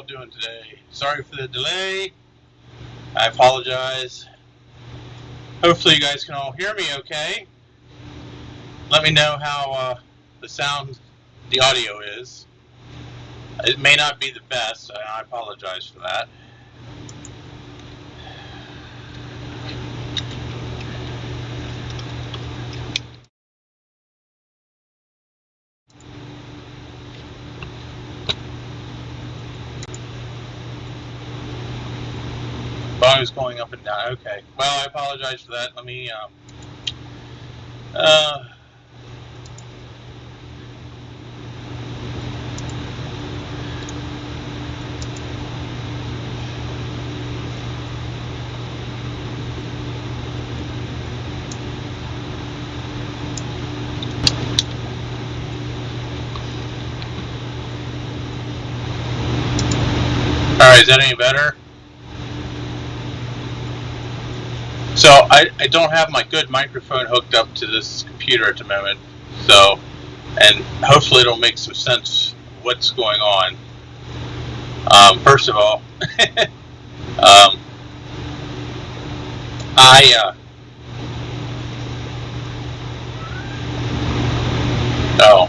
all doing today? Sorry for the delay. I apologize. Hopefully you guys can all hear me okay. Let me know how the audio is. It may not be the best, and I apologize for that. Volume's going up and down. Okay. Well, I apologize for that. Let me all right, is that any better? So I don't have my good microphone hooked up to this computer at the moment, so, and hopefully it'll make some sense what's going on. First of all, oh.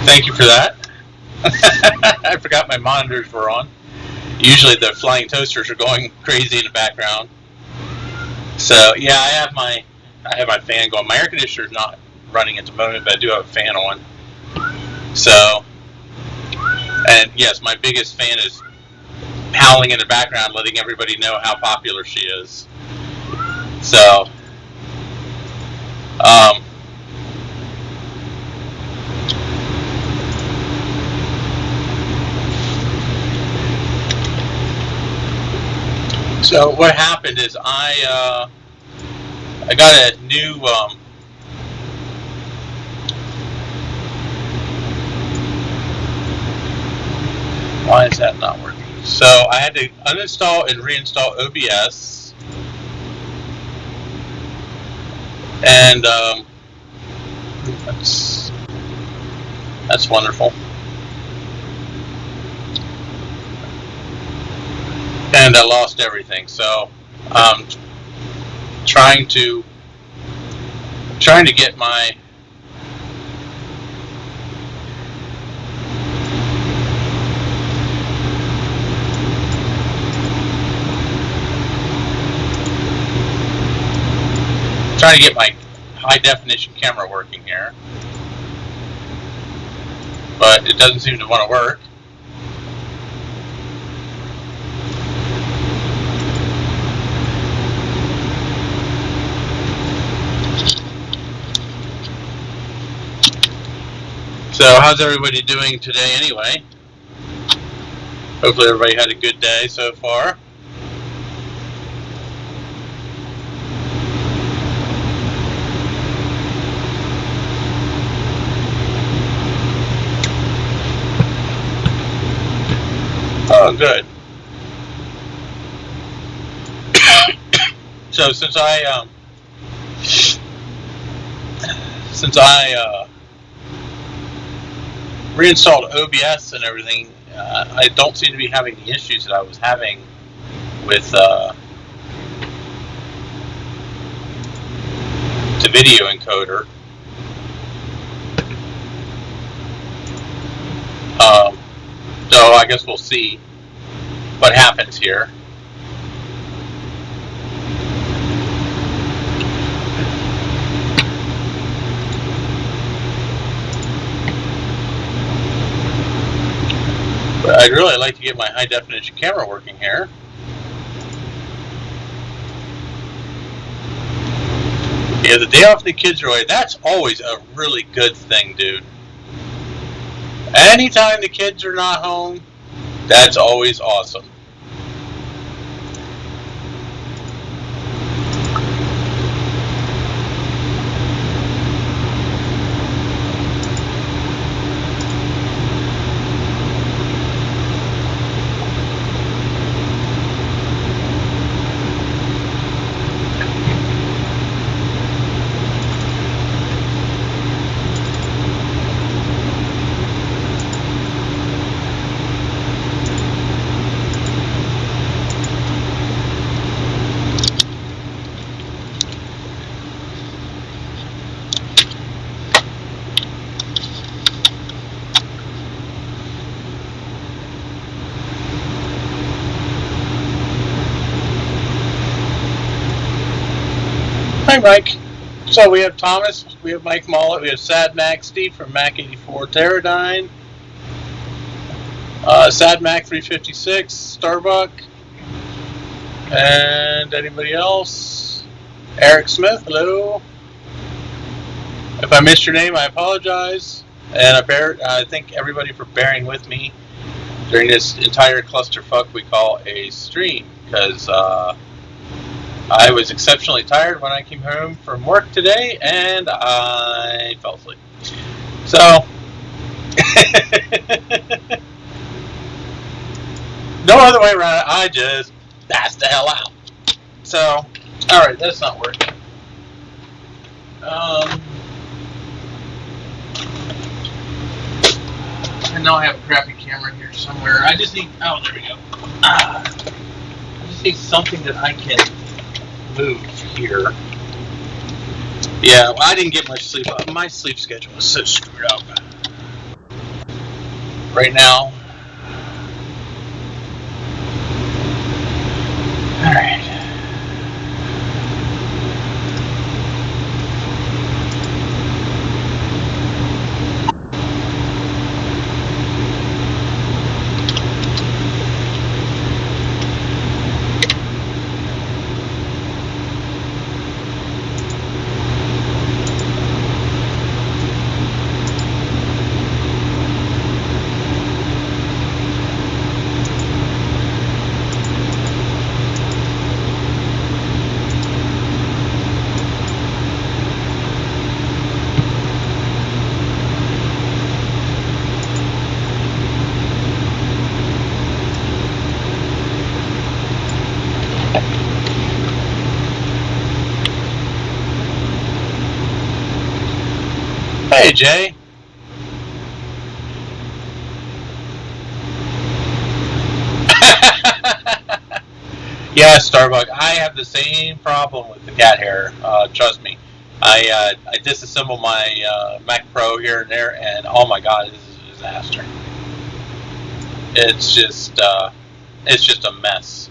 Thank you for that. I forgot my monitors were on. Usually the flying toasters are going crazy in the background. So yeah, I have my fan going. My air conditioner is not running at the moment, but I do have a fan on. So, and yes, my biggest fan is howling in the background, letting everybody know how popular she is. So, so what happened is I got a new why is that not working? So I had to uninstall and reinstall OBS, and that's wonderful. And I lost everything. So trying to get my high definition camera working here, but it doesn't seem to want to work. So how's everybody doing today anyway? Hopefully everybody had a good day so far. Oh, good. So since I reinstalled OBS and everything, I don't seem to be having the issues that I was having with the video encoder. So I guess we'll see what happens here. But I'd really like to get my high definition camera working here. Yeah, the day off the kids are away, that's always a really good thing, dude. Anytime the kids are not home, that's always awesome. Hi, Mike. So we have Thomas, we have Mike Mullet, we have Sad Mac Steve from Mac 84 Teradyne, Sad Mac 356 Starbuck, and anybody else? Eric Smith, hello. If I missed your name, I apologize, and I thank everybody for bearing with me during this entire clusterfuck we call a stream, because I was exceptionally tired when I came home from work today, and I fell asleep. So, no other way around it. I just passed the hell out. So, alright, that's not working. I know I have a crappy camera here somewhere. I just need, oh, there we go. I just need something that I can move here. Yeah, well, I didn't get much sleep. My sleep schedule is so screwed up right now. All right. Hey, Jay. Yeah, Starbuck. I have the same problem with the cat hair. Trust me. I disassemble my Mac Pro here and there, and oh my God, this is a disaster. It's just a mess.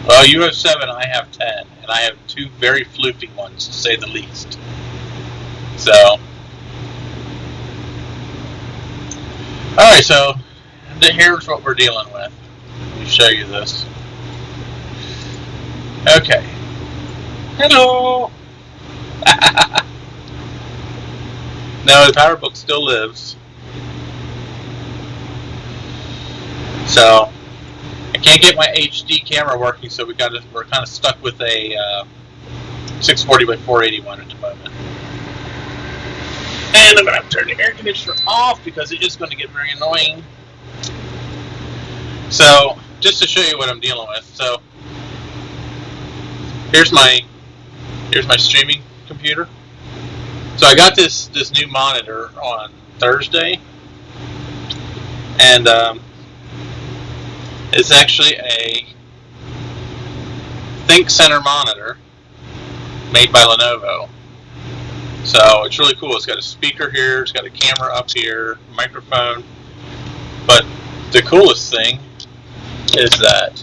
Well, you have 7, I have 10, and I have 2 very floofy ones, to say the least. So, alright, so here's what we're dealing with. Let me show you this. Okay. Hello! No, the PowerBook still lives. So, I can't get my HD camera working, so we're kind of stuck with a 640 by 481 at the moment. And I'm going to have to turn the air conditioner off because it is going to get very annoying. So, just to show you what I'm dealing with. So, here's my streaming computer. So I got this new monitor on Thursday, and it's actually a Think Center monitor made by Lenovo. So it's really cool. It's got a speaker here, it's got a camera up here, microphone. But the coolest thing is that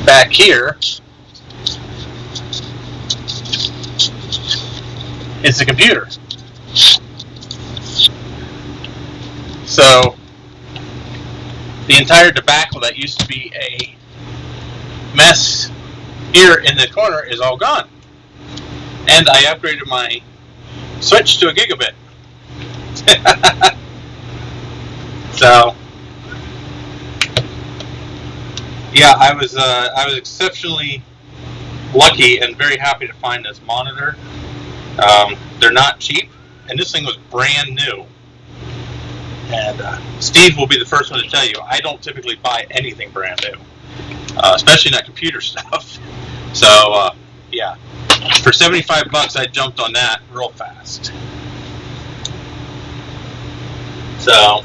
back here is the computer. So the entire debacle that used to be a mess here in the corner is all gone. And I upgraded my switch to a gigabit. So yeah, I was exceptionally lucky and very happy to find this monitor. They're not cheap, and this thing was brand new. And Steve will be the first one to tell you, I don't typically buy anything brand new, especially not computer stuff. So, yeah, for 75 bucks, I jumped on that real fast. So,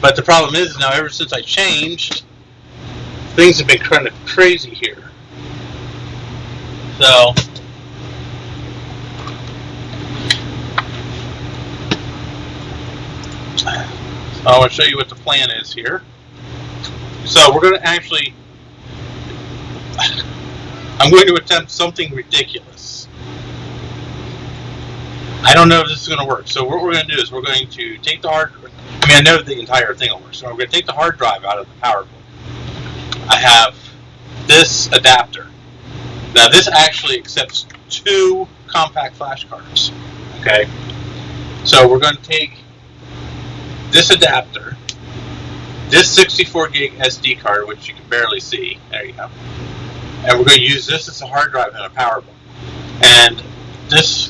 but the problem is now, ever since I changed, things have been kind of crazy here. So, I want to show you what the plan is here. So we're going to actually, I'm going to attempt something ridiculous. I don't know if this is going to work. So what we're going to do is we're going to take the I know the entire thing will work. So we're going to take the hard drive out of the PowerBook. I have this adapter. Now this actually accepts 2 compact flash cards. Okay. So we're going to take this adapter, this 64 gig SD card, which you can barely see. There you go. And we're going to use this as a hard drive in a PowerBook. And this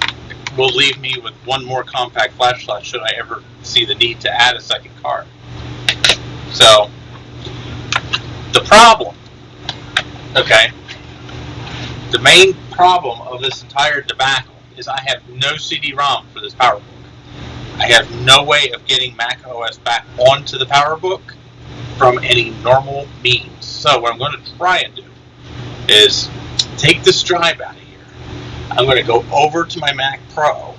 will leave me with 1 more compact flash slot should I ever see the need to add a second card. So, the problem, okay, the main problem of this entire debacle is I have no CD-ROM for this PowerBook. I have no way of getting macOS back onto the PowerBook from any normal means. So what I'm going to try and do is take this drive out of here. I'm going to go over to my Mac Pro.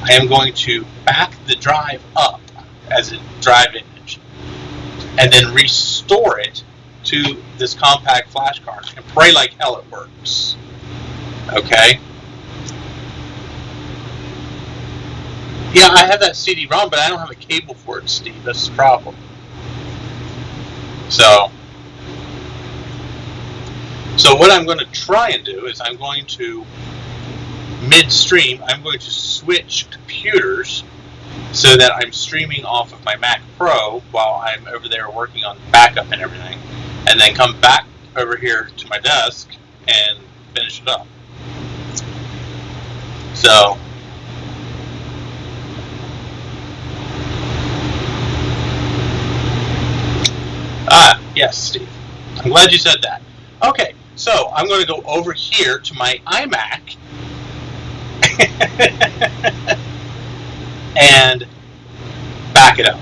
I am going to back the drive up as a drive image and then restore it to this compact flash card and pray like hell it works. Okay? Yeah, I have that CD-ROM, but I don't have a cable for it, Steve. That's the problem. So what I'm going to try and do is I'm going to, midstream, I'm going to switch computers so that I'm streaming off of my Mac Pro while I'm over there working on backup and everything, and then come back over here to my desk and finish it up. So, yes, Steve. I'm glad you said that. Okay, so I'm going to go over here to my iMac and back it up.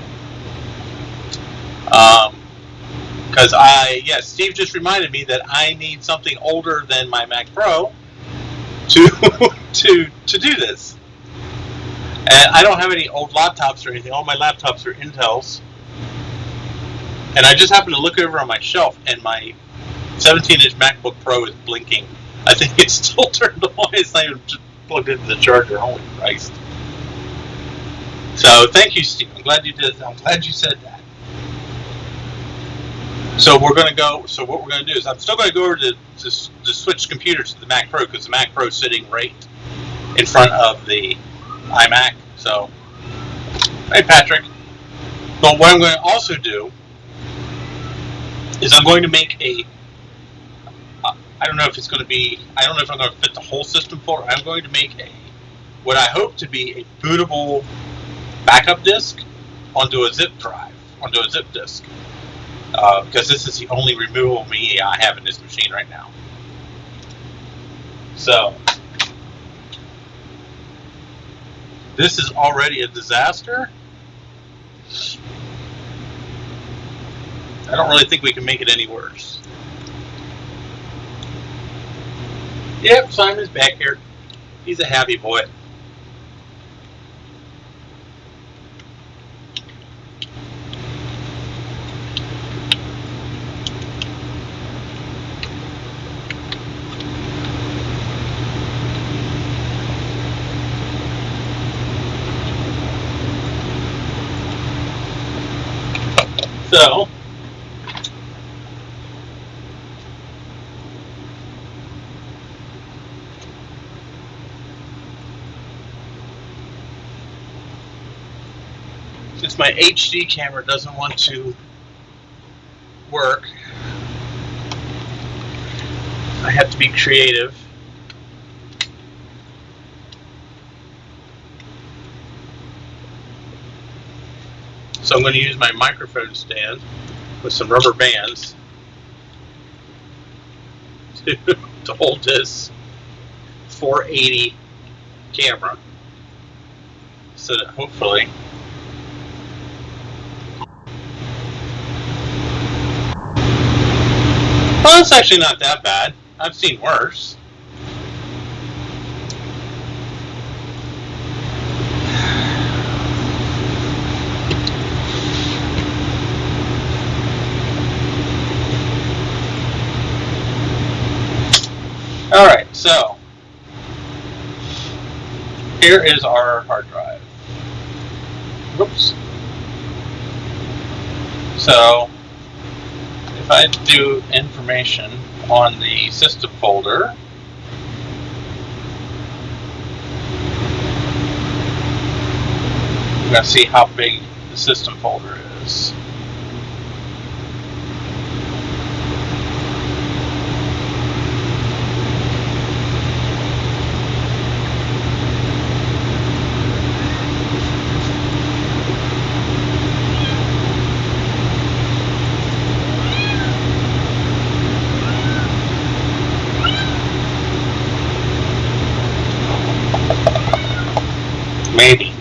Because Steve just reminded me that I need something older than my Mac Pro to do this. And I don't have any old laptops or anything. All my laptops are Intels. And I just happened to look over on my shelf, and my 17-inch MacBook Pro is blinking. I think it's still turned on. It's not even just plugged into the charger. Holy Christ! So thank you, Steve. I'm glad you did. I'm glad you said that. So we're going to go. So what we're going to do is I'm still going to go over to switch computers to the Mac Pro because the Mac Pro is sitting right in front of the iMac. So, hey Patrick. But what I'm going to also do is I'm going to make a, I don't know if it's going to be, I don't know if I'm going to fit the whole system for it. I'm going to make what I hope to be a bootable backup disk onto a zip drive, onto a zip disk. Because this is the only removable media I have in this machine right now. So, this is already a disaster. I don't really think we can make it any worse. Yep, Simon's back here. He's a happy boy. So, since my HD camera doesn't want to work, I have to be creative. So I'm going to use my microphone stand with some rubber bands to hold this 480 camera, so that hopefully well, it's actually not that bad. I've seen worse. Alright, so here is our hard drive. Whoops. So if I do information on the system folder, we're going to see how big the system folder is. Maybe.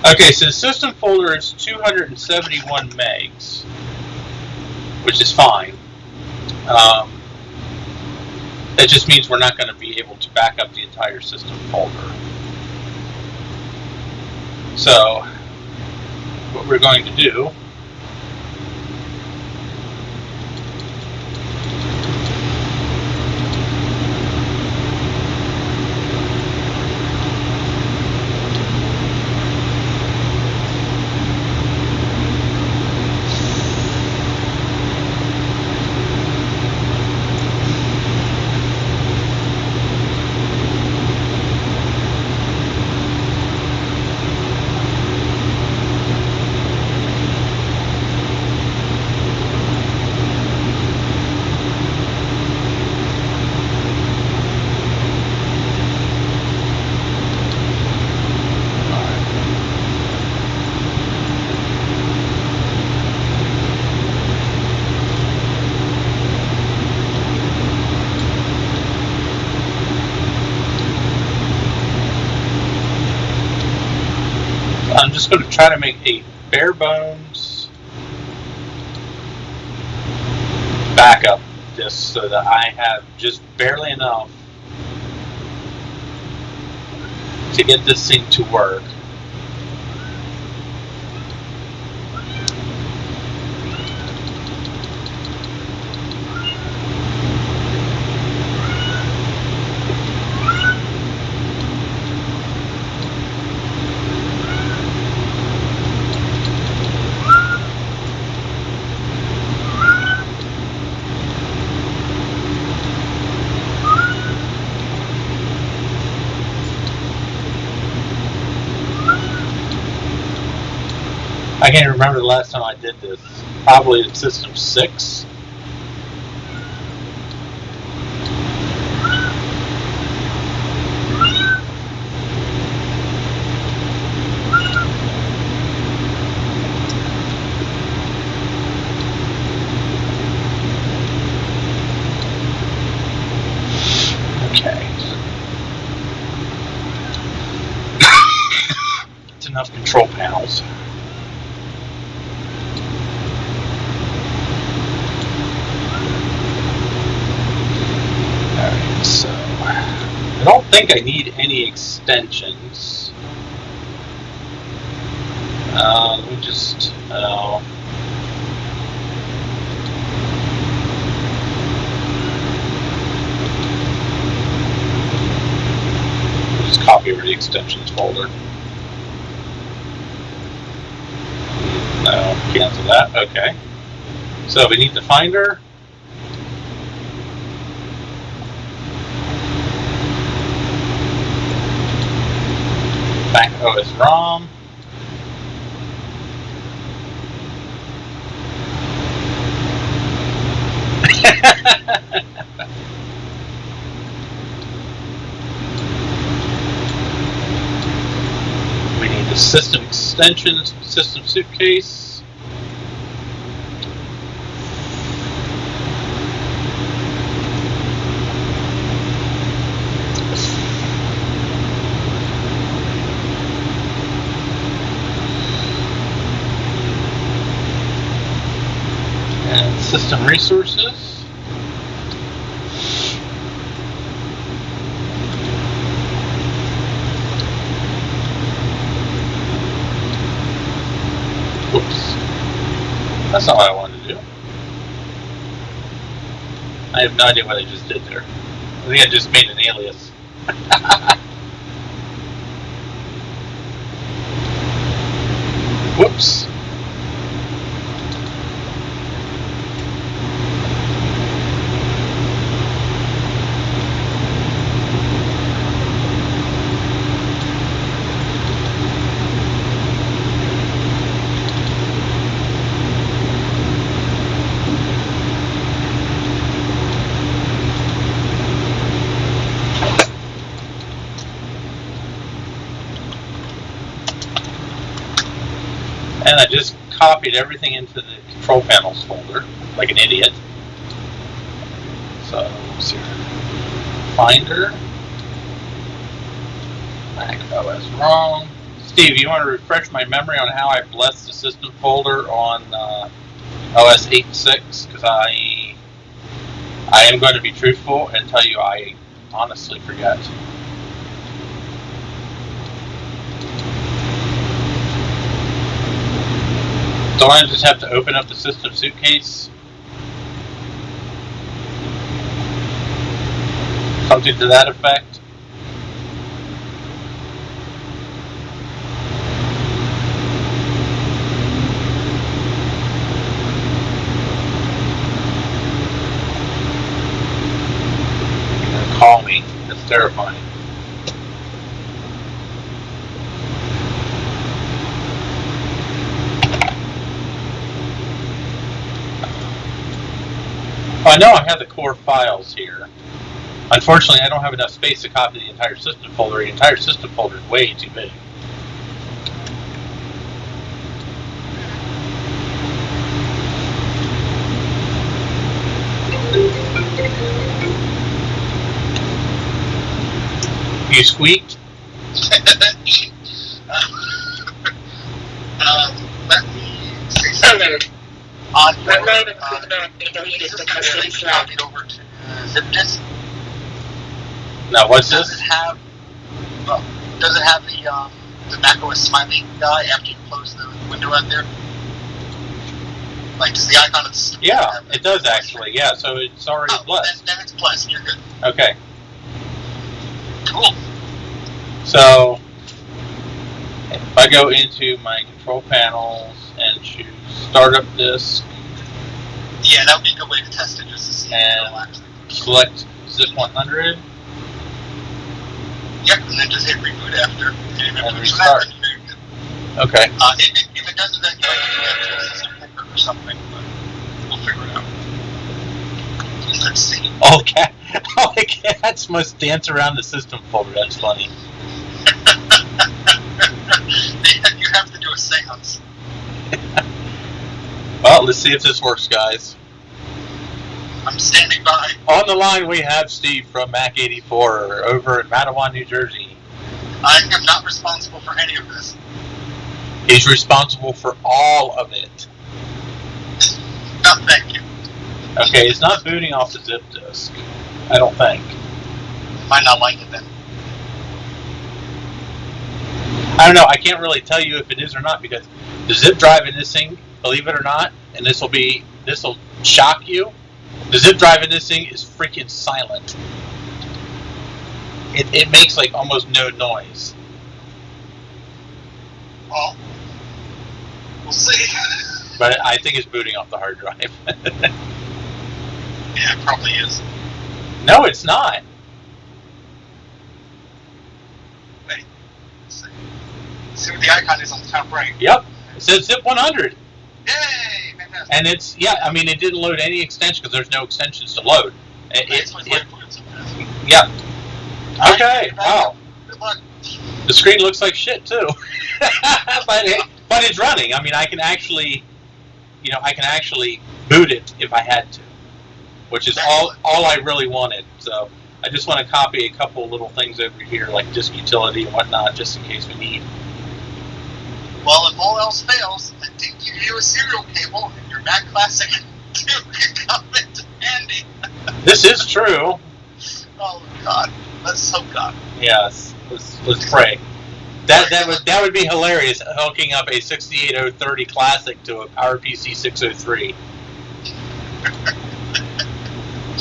Okay, so the system folder is 271 megs, which is fine. That just means we're not going to be able to back up the entire system folder. So, what we're going to do I'm just going to try to make a bare bones backup disk so that I have just barely enough to get this thing to work. I can't remember the last time I did this. Probably in System 6. Okay. That's enough control panels. So, I don't think I need any extensions. Let me just, just copy over the extensions folder. No, cancel that. Okay. So we need the Finder. MacOS ROM. We need the system extensions, system suitcase. And system resources. Whoops. That's not what I wanted to do. I have no idea what I just did there. I think I just made an alias. Whoops. And I just copied everything into the control panels folder, like an idiot. So, let's see here. Finder. MacOS ROM. Steve, you want to refresh my memory on how I blessed the system folder on OS 8.6? Because I am going to be truthful and tell you I honestly forget. Don't I just have to open up the system suitcase? Something to that effect? You're gonna call me. That's terrifying. I know I have the core files here. Unfortunately, I don't have enough space to copy the entire system folder. The entire system folder is way too big. You squeaked? Let me say something. On your copied over to zip disk. Now, what's this? Does it have the macOS smiley guy after you close the window out there? Like, does the icon of the system? Yeah, it does actually. Yeah, so it's already blessed. Then it's blessed. You're good. Okay. Cool. So, if I go into my control panels and choose startup disk, yeah, that would be a good way to test it, just to see if it'll actually select zip 100. Yep, and then just hit reboot after. And restart. Okay. If it doesn't, then you might have to do a system picker or something, but we'll figure it out. Let's see. All cats must dance around the system folder. That's funny. You have to do a seance. Well, let's see if this works, guys. I'm standing by. On the line, we have Steve from Mac 84 over in Matawan, New Jersey. I am not responsible for any of this. He's responsible for all of it. No, thank you. Okay, it's not booting off the zip disk. I don't think. Might not like it then. I don't know. I can't really tell you if it is or not because the zip drive in this thing, believe it or not, and this will shock you. The zip drive in this thing is freaking silent. It makes like almost no noise. Well, we'll see. But I think it's booting off the hard drive. Yeah, it probably is. No, it's not. Wait. Let's see what the icon is on the top right. Yep. It says zip 100. Yay! Fantastic. And it's, yeah, I mean, it didn't load any extension because there's no extensions to load. Yeah. Okay, wow. Good luck. The screen looks like shit too. but it's running. I mean, I can actually, I can actually boot it if I had to, which is all I really wanted. So I just want to copy a couple little things over here, like disk utility and whatnot, just in case we need. Well, if all else fails, I did give you a serial cable, and your Mac Classic 2 can come into handy. This is true. Oh God, let's hope God. Yes, let's pray. That would be hilarious, hooking up a 68030 Classic to a PowerPC 603.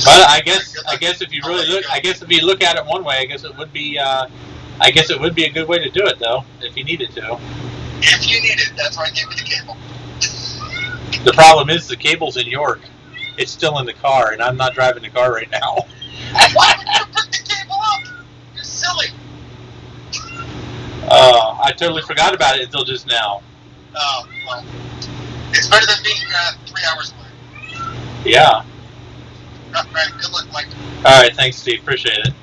But I guess if you really look, if you look at it one way, I guess it would be a good way to do it, though, if you needed to. If you need it, that's why I gave you the cable. The problem is the cable's in York. It's still in the car, and I'm not driving the car right now. Why would you put the cable up? You're silly. I totally forgot about it until just now. Oh, well. It's better than being 3 hours away. Yeah. All right, good luck, Mike. All right, thanks, Steve. Appreciate it.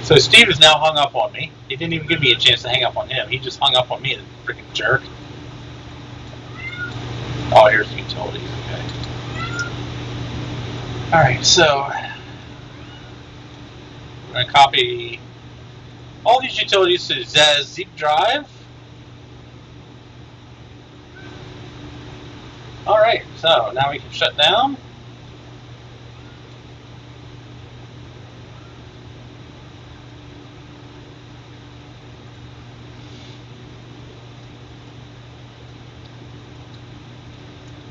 So Steve is now hung up on me. He didn't even give me a chance to hang up on him. He just hung up on me, the freaking jerk. Oh, here's the utilities. Okay. All right, so we're going to copy all these utilities to zip drive. All right, so now we can shut down.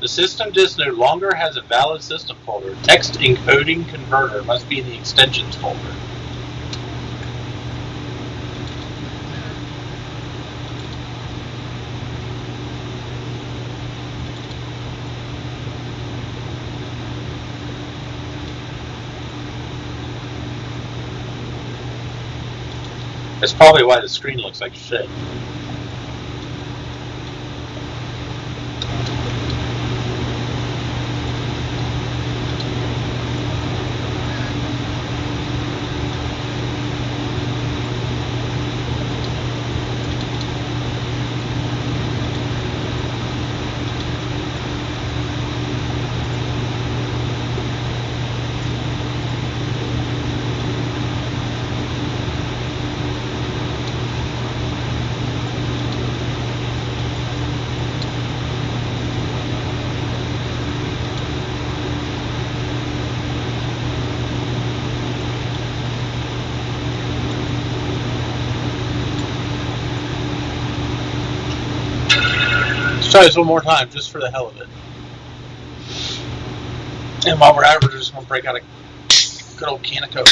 The system disk no longer has a valid system folder. Text encoding converter must be in the extensions folder. That's probably why the screen looks like shit. Let's try this one more time, just for the hell of it. And while we're at it, we're just going to break out a good old can of Coke.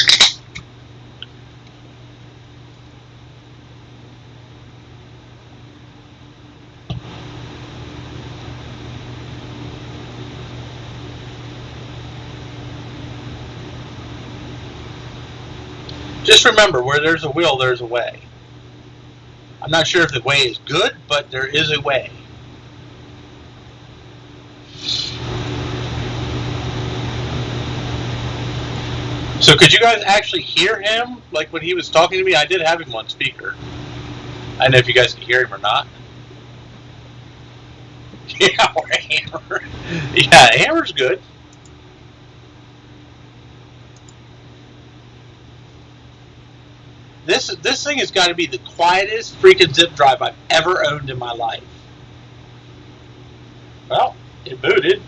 Just remember, where there's a will, there's a way. I'm not sure if the way is good, but there is a way. So could you guys actually hear him, like when he was talking to me? I did have him on speaker. I don't know if you guys can hear him or not. Yeah, or a hammer. Yeah, a hammer's good. This thing has got to be the quietest freaking zip drive I've ever owned in my life. Well, it booted.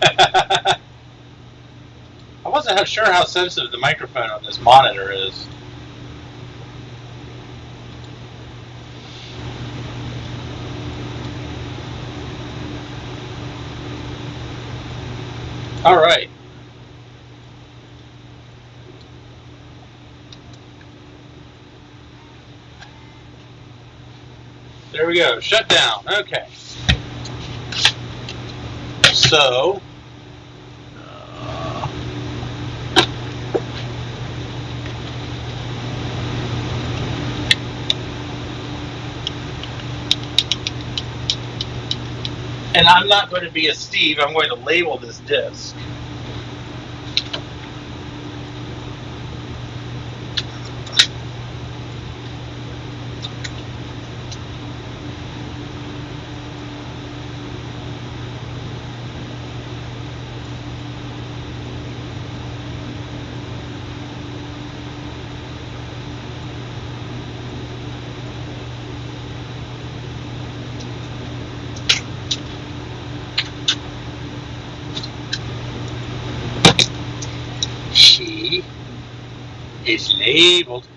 I wasn't sure how sensitive the microphone on this monitor is. All right. There we go. Shut down. Okay. So, and I'm not going to be a Steve. I'm going to label this disk. She is labeled.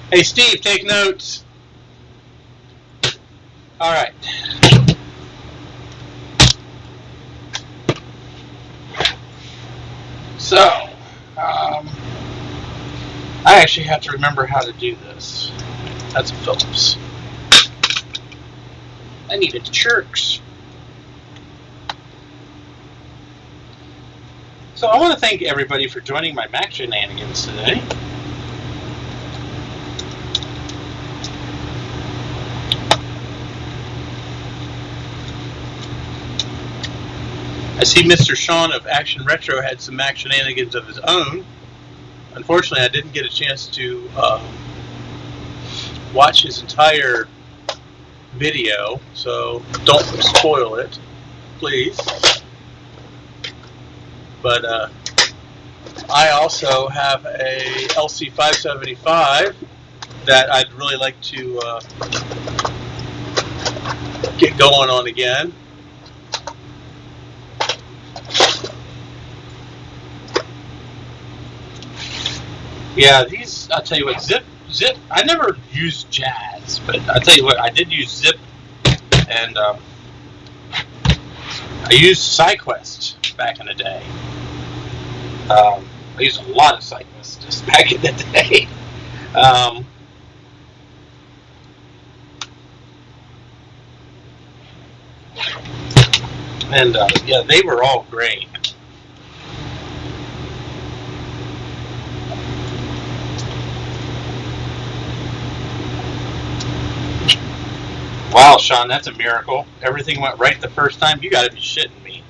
Hey, Steve, take notes. All right. So, I actually have to remember how to do this. That's a Phillips. I needed jerks. So I want to thank everybody for joining my Mac shenanigans today. I see Mr. Sean of Action Retro had some Mac shenanigans of his own. Unfortunately, I didn't get a chance to watch his entire video, so don't spoil it, please. But I also have a LC575 that I'd really like to get going on again. Yeah, these, I'll tell you what, Zip, I never used Jazz, but I'll tell you what, I did use Zip, and I used SideQuest back in the day. I used a lot of SideQuest just back in the day. Yeah, they were all great. Wow, Sean, that's a miracle. Everything went right the first time. You got to be shitting me.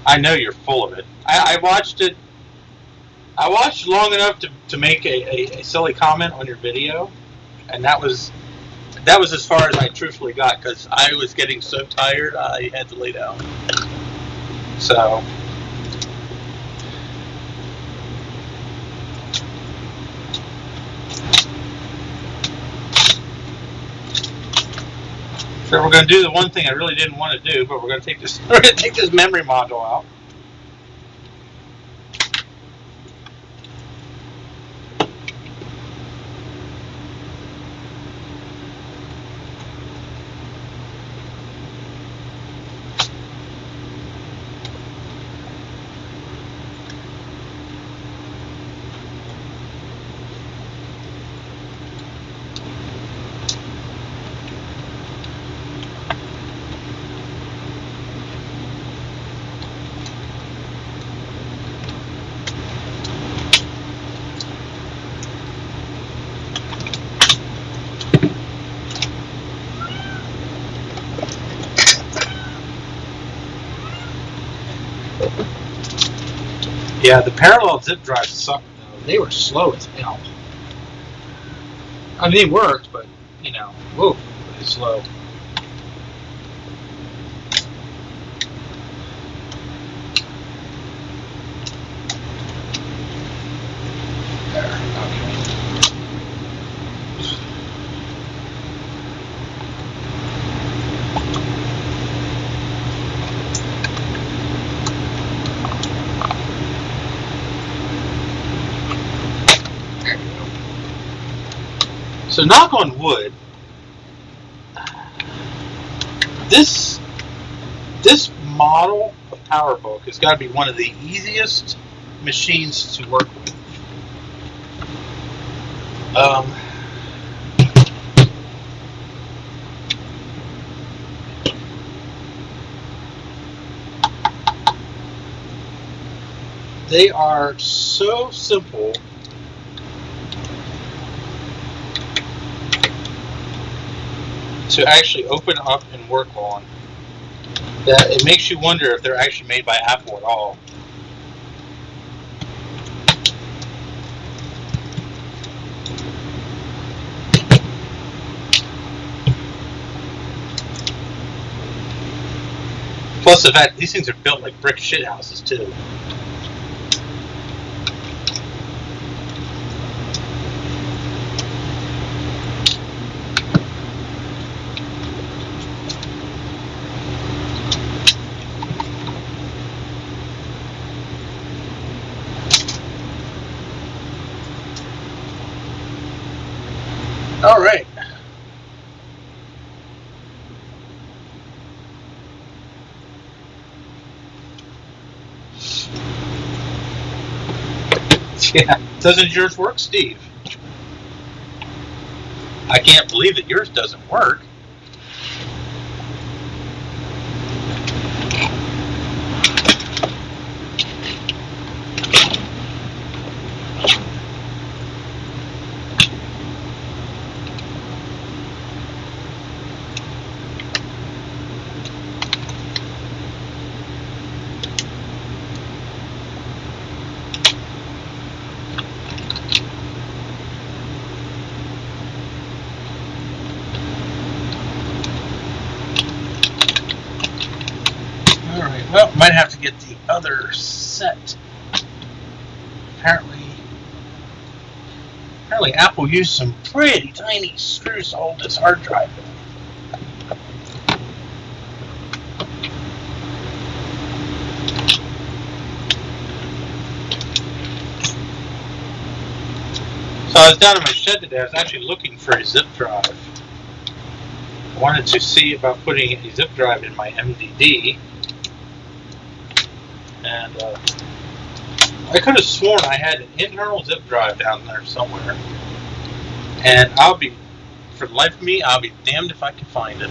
I know you're full of it. I watched it. I watched long enough to make a silly comment on your video, and that was as far as I truthfully got, because I was getting so tired I had to lay down. So we're going to do the one thing I really didn't want to do, but we're going to take this memory module out. Yeah, the parallel zip drives sucked, though. They were slow as hell. I mean, they worked, but, you know, whoa, really slow. There, okay. So knock on wood, this model of PowerBook has got to be one of the easiest machines to work with. Um, they are so simple to actually open up and work on that it makes you wonder if they're actually made by Apple at all. Plus the fact these things are built like brick shit houses too. All right. Yeah. Doesn't yours work, Steve? I can't believe that yours doesn't work. Alright, well, might have to get the other set. Apparently Apple used some pretty tiny screws to hold this hard drive in. So I was down in my shed today. I was actually looking for a zip drive. I wanted to see about putting a zip drive in my MDD. And I could have sworn I had an internal zip drive down there somewhere. And for the life of me, I'll be damned if I can find it.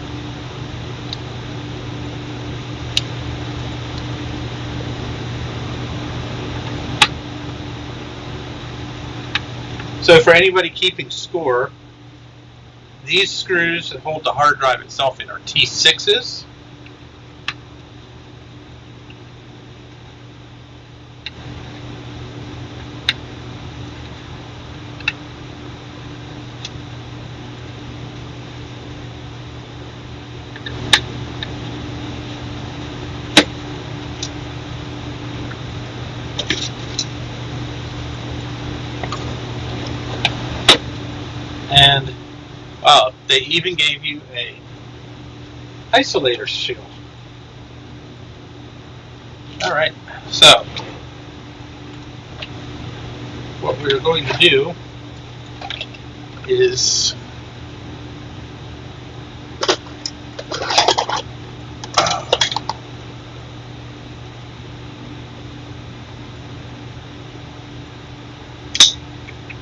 So for anybody keeping score, these screws that hold the hard drive itself in are T6s. And they even gave you a isolator shield. Alright, so what we're going to do is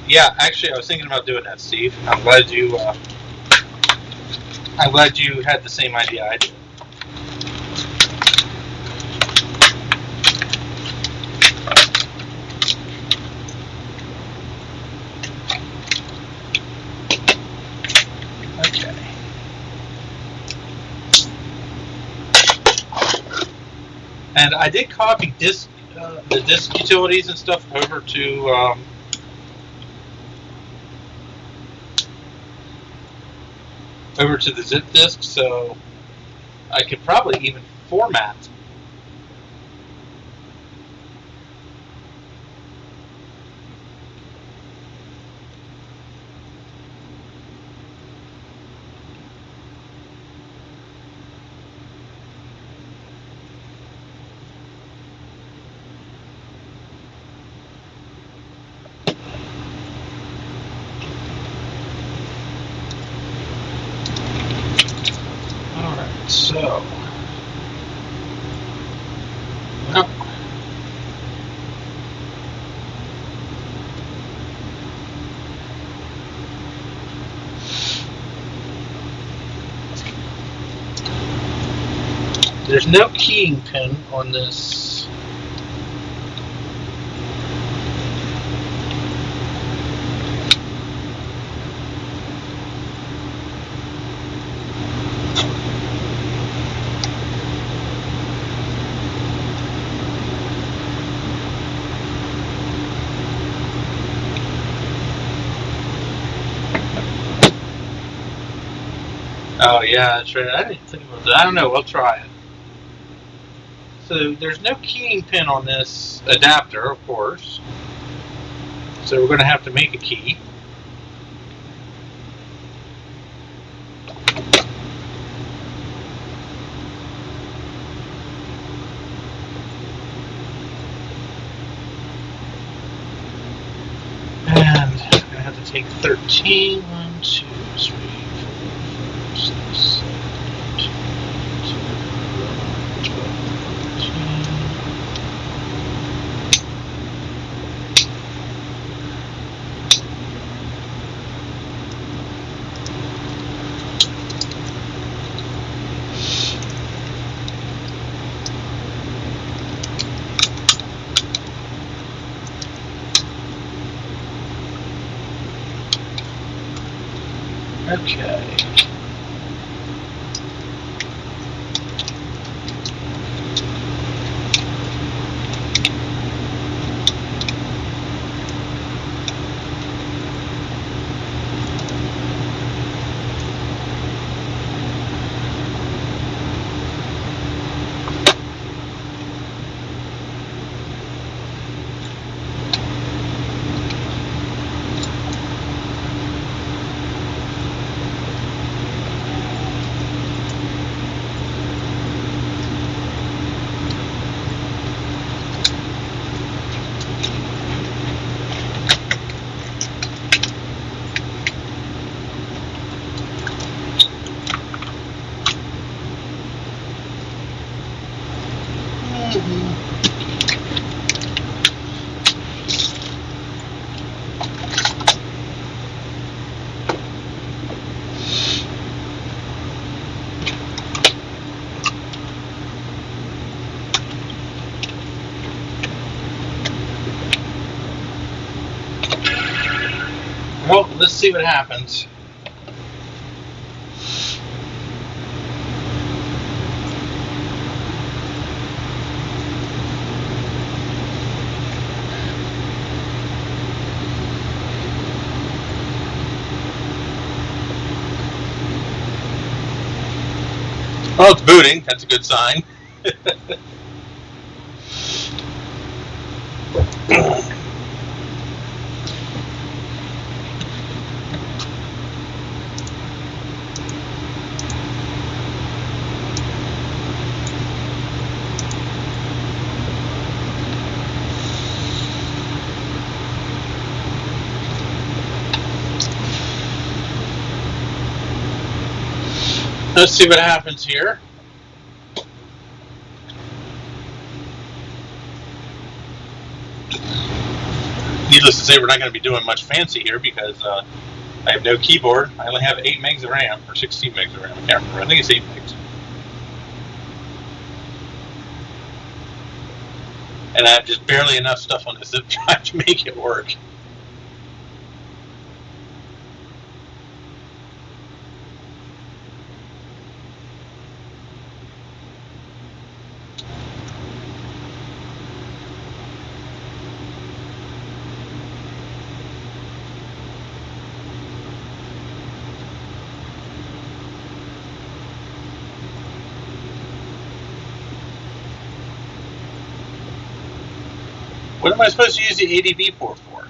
yeah, actually I was thinking about doing that, Steve. I'm glad you had the same idea I did. Okay. And I did copy the disk utilities and stuff over to the zip disk, so I could probably even format so There's no keying pin on this. Oh yeah, that's right. I didn't think about that. I don't know. We'll try it. So there's no keying pin on this adapter, of course. So we're going to have to make a key. And I'm going to have to take 13. 1, 2, 3, 4, 5, 6, 7, 8, 9, 10, 11, 12, 13. Okay. Well, let's see what happens. Oh, it's booting. That's a good sign. Let's see what happens here. Needless to say, we're not going to be doing much fancy here because I have no keyboard. I only have 8 megs of RAM, or 16 megs of RAM. I can't remember. I think it's 8 megs. And I have just barely enough stuff on this zip drive to make it work. What am I supposed to use the ADB port for?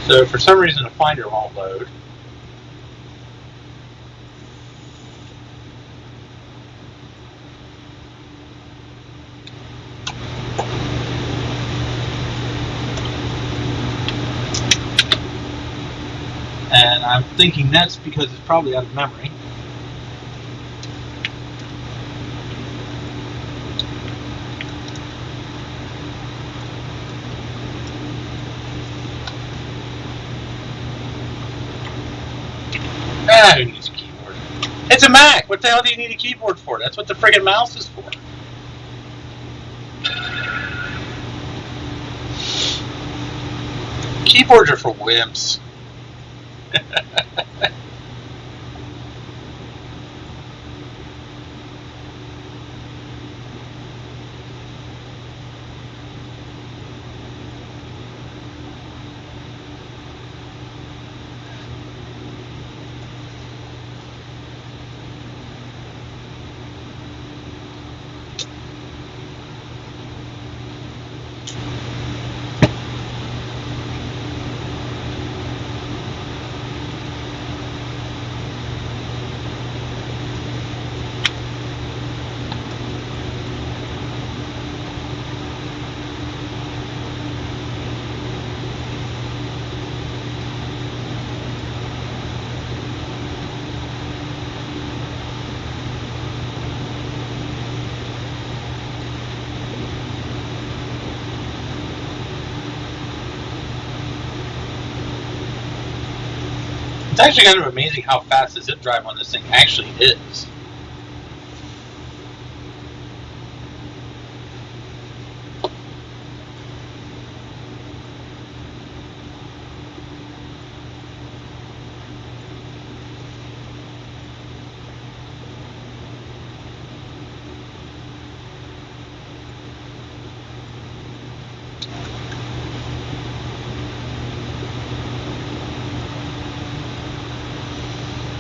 So for some reason the Finder won't load. And I'm thinking that's because it's probably out of memory. Who needs a keyboard? It's a Mac. What the hell do you need a keyboard for? That's what the friggin' mouse is for. Keyboards are for wimps. It's actually kind of amazing how fast the zip drive on this thing actually is.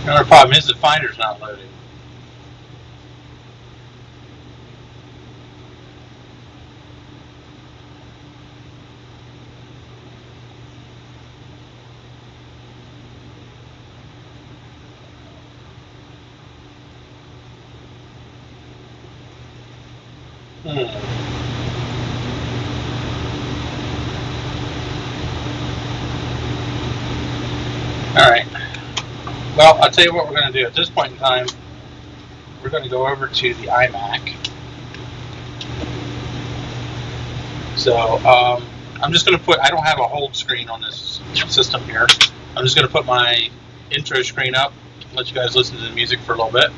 Another problem is the Finder's not loading. Alright. Well, I'll tell you what we're going to do. At this point in time, we're going to go over to the iMac. So, I'm just going to put, I don't have a hold screen on this system here. I'm just going to put my intro screen up, let you guys listen to the music for a little bit.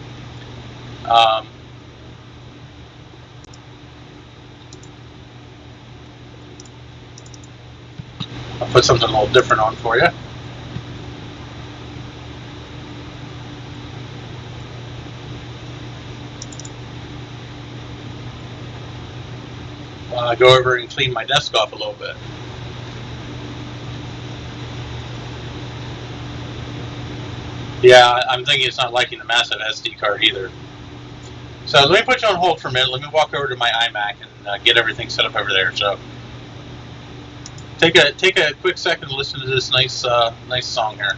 I'll put something a little different on for you. Go over and clean my desk off a little bit. Yeah, I'm thinking it's not liking the massive SD card either. So let me put you on hold for a minute. Let me walk over to my iMac and get everything set up over there. So take a quick second to listen to this nice song here.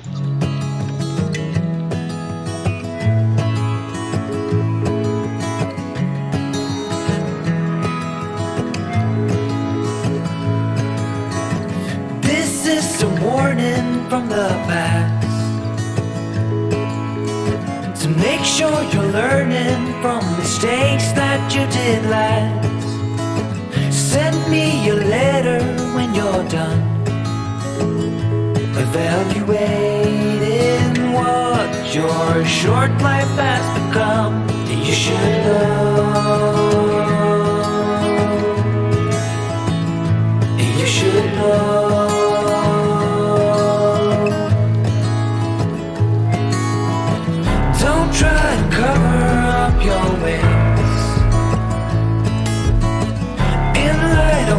Warning from the past, to make sure you're learning from mistakes that you did last. Send me a letter when you're done, evaluating what your short life has become. You should know, you should know.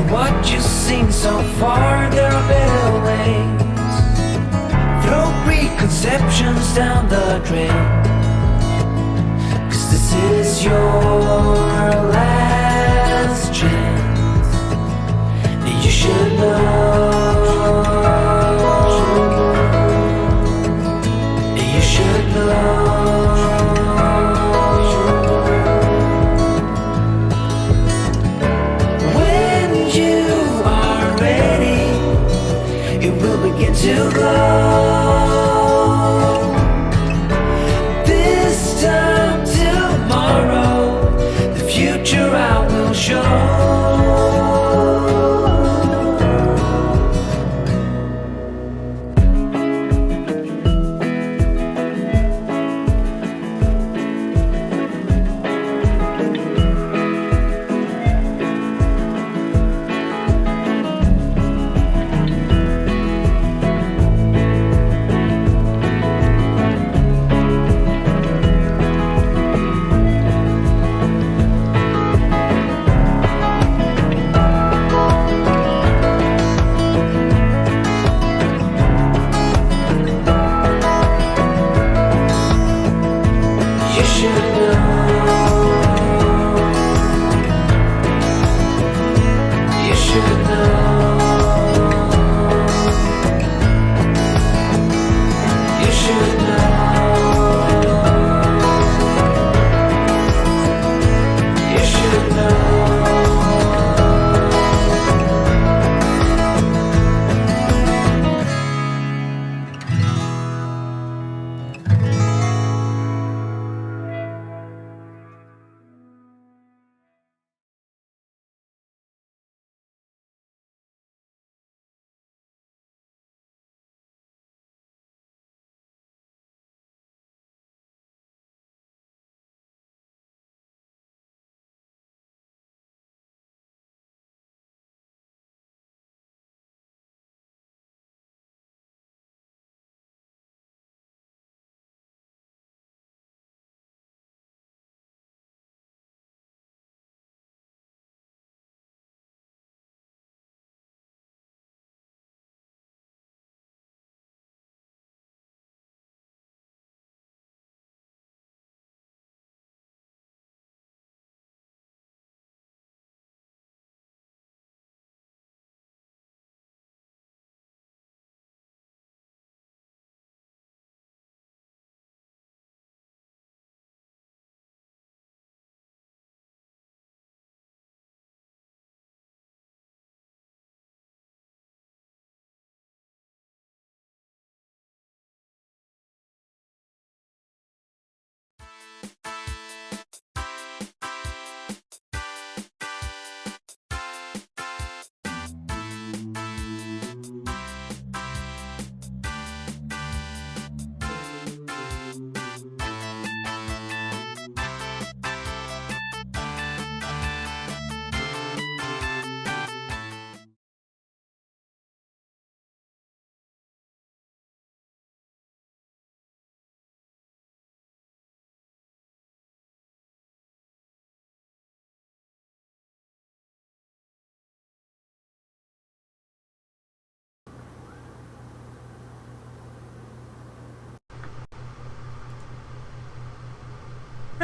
What you've seen so far, there are better ways. Throw preconceptions down the drain, 'cause this is your last chance. You should know, you should know. To go this time tomorrow, the future I will show.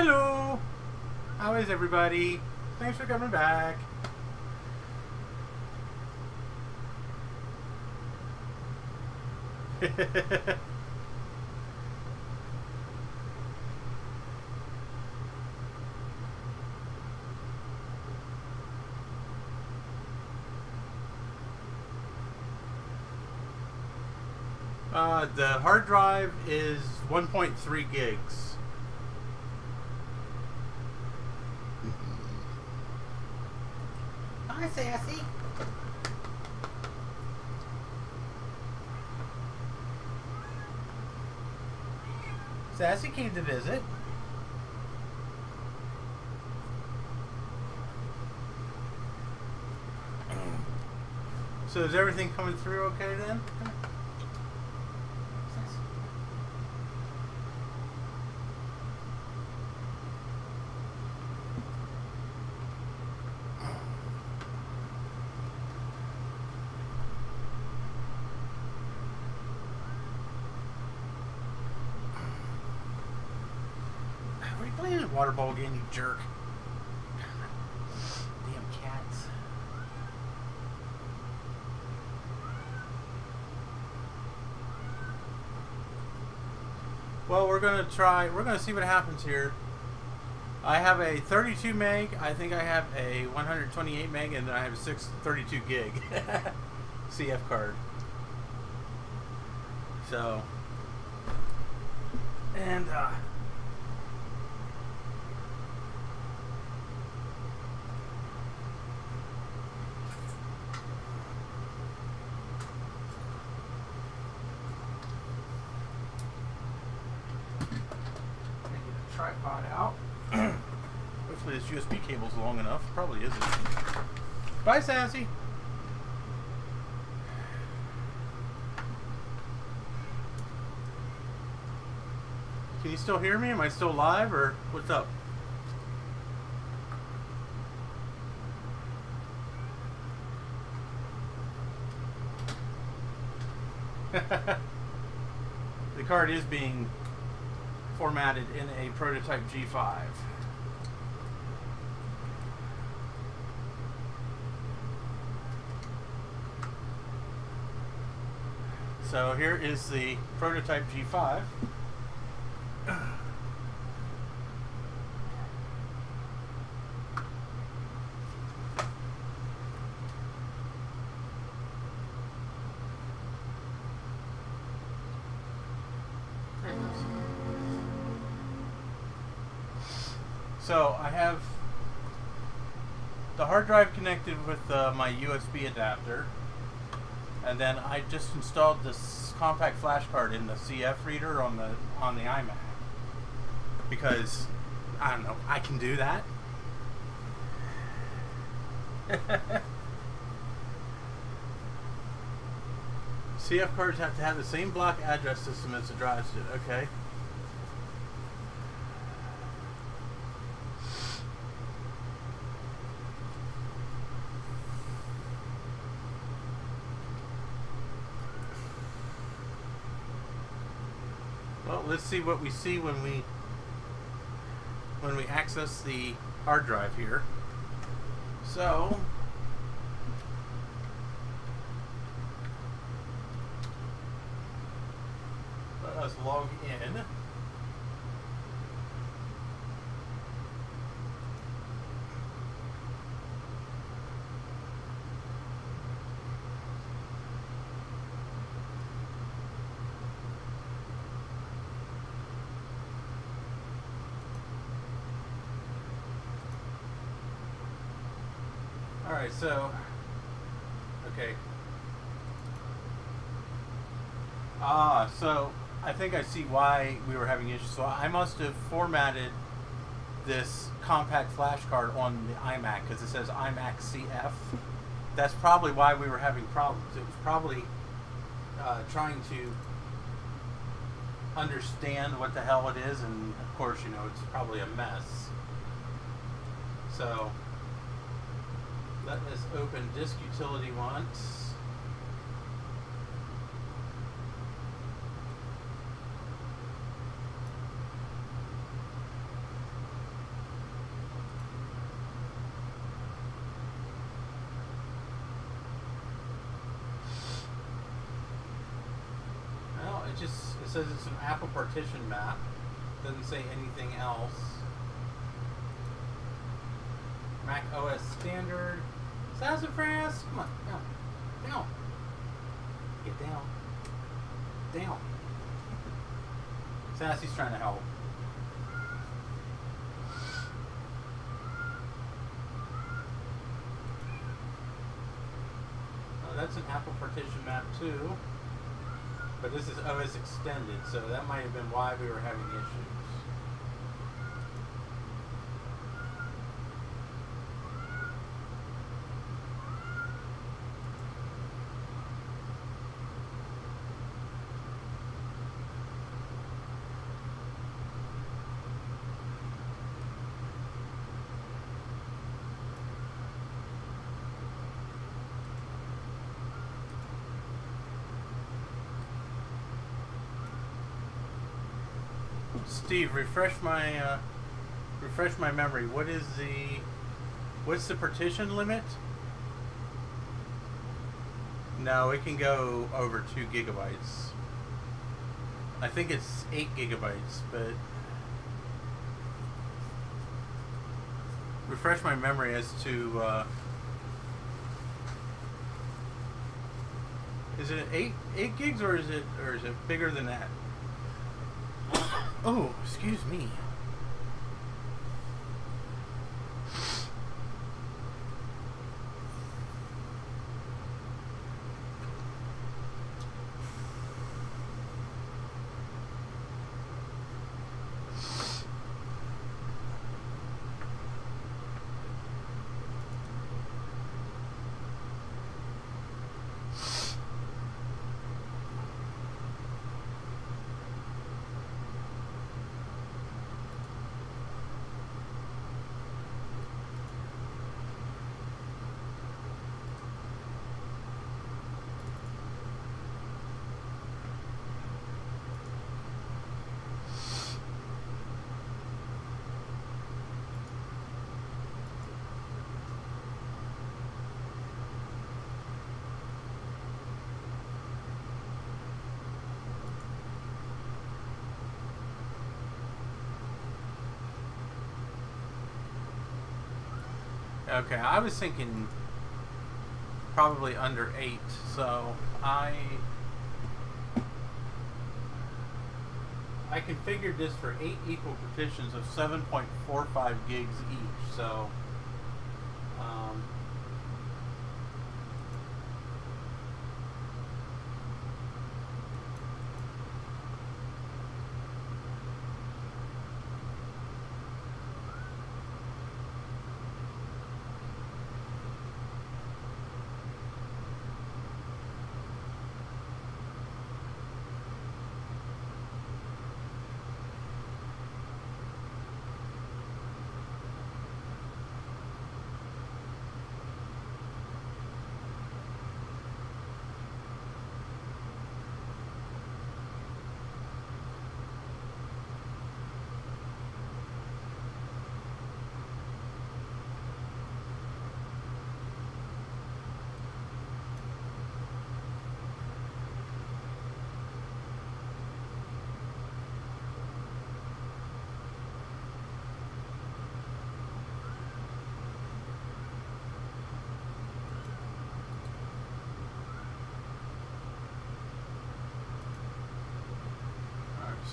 Hello! How is everybody? Thanks for coming back. The hard drive is 1.3 gigs. Hi, Sassy. Sassy came to visit. So is everything coming through okay then? Water ball again, you jerk. Damn cats. Well, we're gonna see what happens here. I have a 32 meg, I think I have a 128 meg, and then I have a 632 gig CF card. So, and tripod out. Hopefully this USB cable's long enough. Probably isn't. Bye, Sassy. Can you still hear me? Am I still live or what's up? The card is being formatted in a prototype G5. So here is the prototype G5. So I have the hard drive connected with my USB adapter, and then I just installed this compact flash card in the CF reader on the iMac because I don't know, I can do that. CF cards have to have the same block address system as the drives do. Okay. Well, let's see what we see when we access the hard drive here. So let us log in. Alright, so, okay. So I think I see why we were having issues. So I must have formatted this compact flash card on the iMac because it says iMac CF. That's probably why we were having problems. It was probably trying to understand what the hell it is, and of course, you know, it's probably a mess. So let us open disk utility once. it says it's an Apple partition map. Doesn't say anything else. Mac OS standard. Sassafras. Come on, down, down. Get down, down. Sassy's trying to help. Oh, that's an Apple partition map too. But this is OS extended, so that might have been why we were having issues. Steve, refresh my memory. What's the partition limit? No, it can go over 2 gigabytes. I think it's 8 gigabytes, but refresh my memory as to is it 8 gigs or is it bigger than that? Oh, excuse me. Okay, I was thinking probably under 8, so I configured this for 8 equal partitions of 7.45 gigs each, so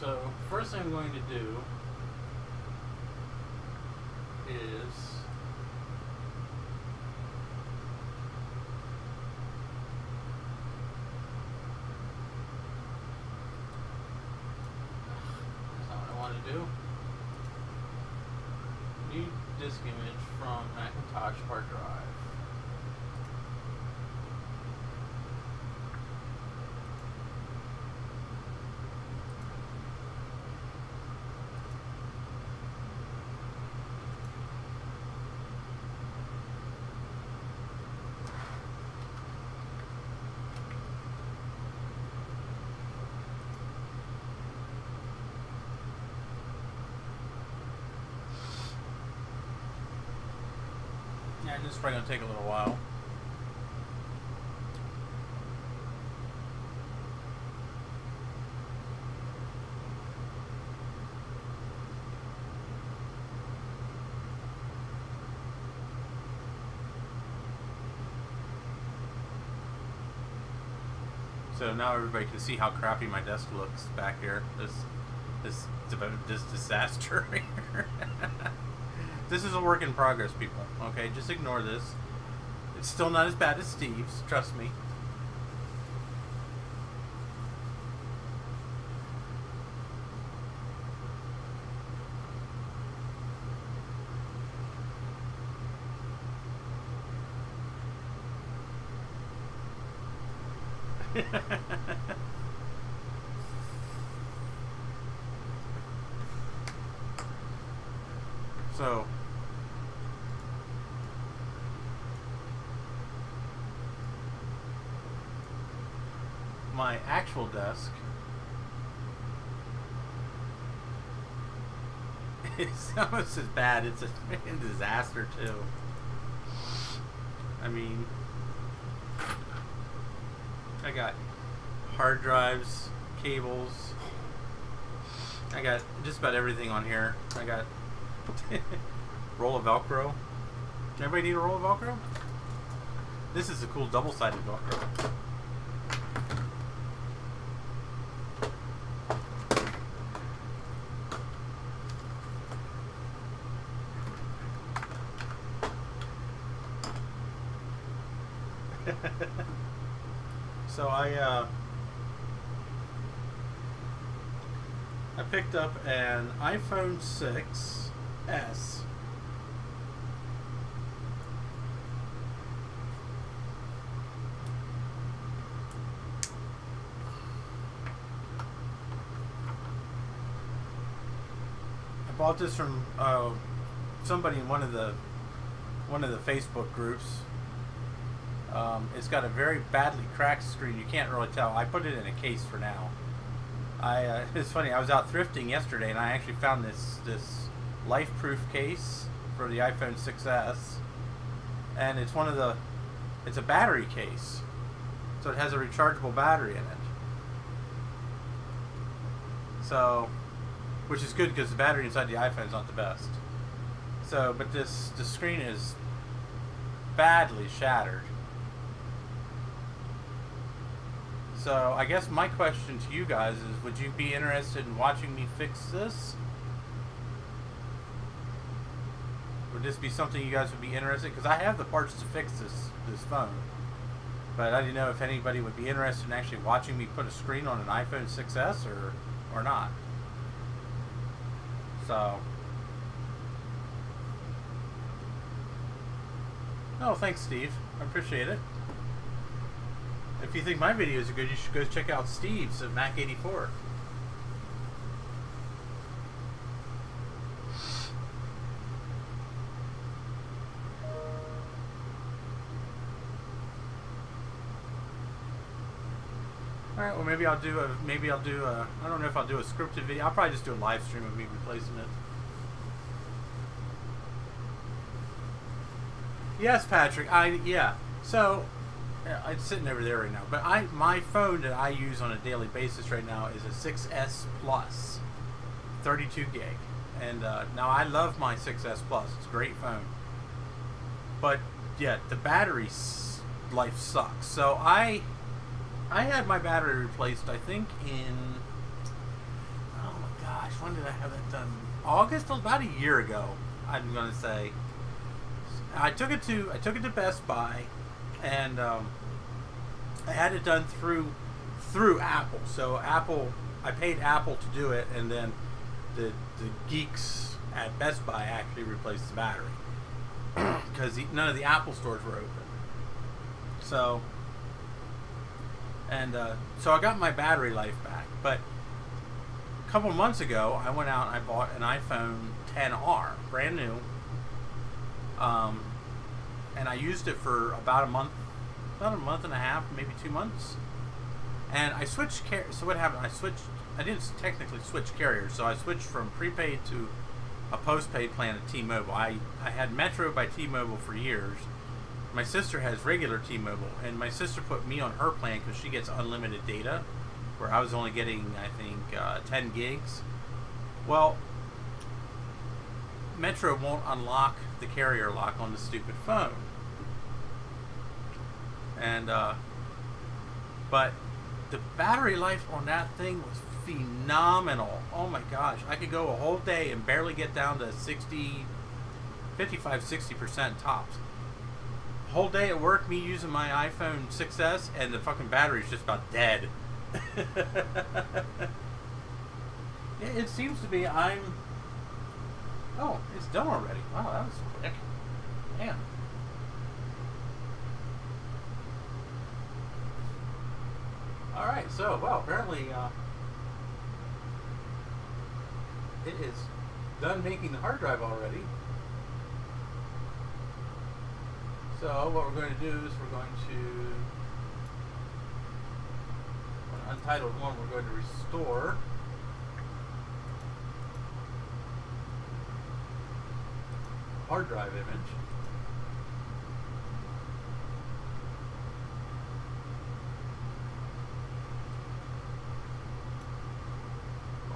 So, first thing I'm going to do is that's not what I want to do. New disk image from Macintosh hard drive. Yeah, this is probably going to take a little while. So now everybody can see how crappy my desk looks back here. This disaster here. This is a work in progress, people. Okay, just ignore this. It's still not as bad as Steve's, trust me. So my actual desk is almost as bad. It's a freaking disaster too. I mean, I got hard drives, cables. I got just about everything on here. I got roll of Velcro. Everybody need a roll of Velcro? This is a cool double-sided Velcro. So I picked up an iPhone 6s. I bought this from somebody in one of the Facebook groups. It's got a very badly cracked screen. You can't really tell. I put it in a case for now. It's funny. I was out thrifting yesterday, and I actually found this life-proof case for the iPhone 6s, and it's a battery case, so it has a rechargeable battery in it. So, which is good because the battery inside the iPhone is not the best. So, but the screen is badly shattered. So I guess my question to you guys is, would you be interested in watching me fix this? Would this be something you guys would be interested in? Because I have the parts to fix this phone. But I didn't know if anybody would be interested in actually watching me put a screen on an iPhone 6s or not. So. Oh, thanks, Steve. I appreciate it. If you think my videos are good, you should go check out Steve's at Mac84. Alright, well maybe I'll do a, I don't know if I'll do a scripted video. I'll probably just do a live stream of me replacing it. Yes, Patrick, yeah. So, it's sitting over there right now. But my phone that I use on a daily basis right now is a 6S Plus, 32 gig. And now I love my 6S Plus. It's a great phone. But yeah, the battery life sucks. So I had my battery replaced, I think in, oh my gosh, when did I have that done? August, about a year ago, I'm gonna say. I took it to Best Buy, and I had it done through Apple. So I paid Apple to do it, and then the geeks at Best Buy actually replaced the battery because none of the Apple stores were open. So I got my battery life back. But a couple of months ago, I went out and I bought an iPhone XR, brand new. And I used it for about a month and a half, maybe 2 months. And I switched so what happened? I didn't technically switch carriers, so I switched from prepaid to a postpaid plan at T-Mobile. I had Metro by T-Mobile for years. My sister has regular T-Mobile, and my sister put me on her plan because she gets unlimited data, where I was only getting, I think, 10 gigs. Well, Metro won't unlock the carrier lock on the stupid phone. And, but the battery life on that thing was phenomenal. Oh my gosh, I could go a whole day and barely get down to 55-60% tops. Whole day at work, me using my iPhone 6S, and the fucking battery's just about dead. It seems to be Oh, it's done already. Wow, that was quick. Man. Alright, so, well, apparently, it is done making the hard drive already. So, what we're going to do is we're going to, on Untitled 1, we're going to restore hard drive image.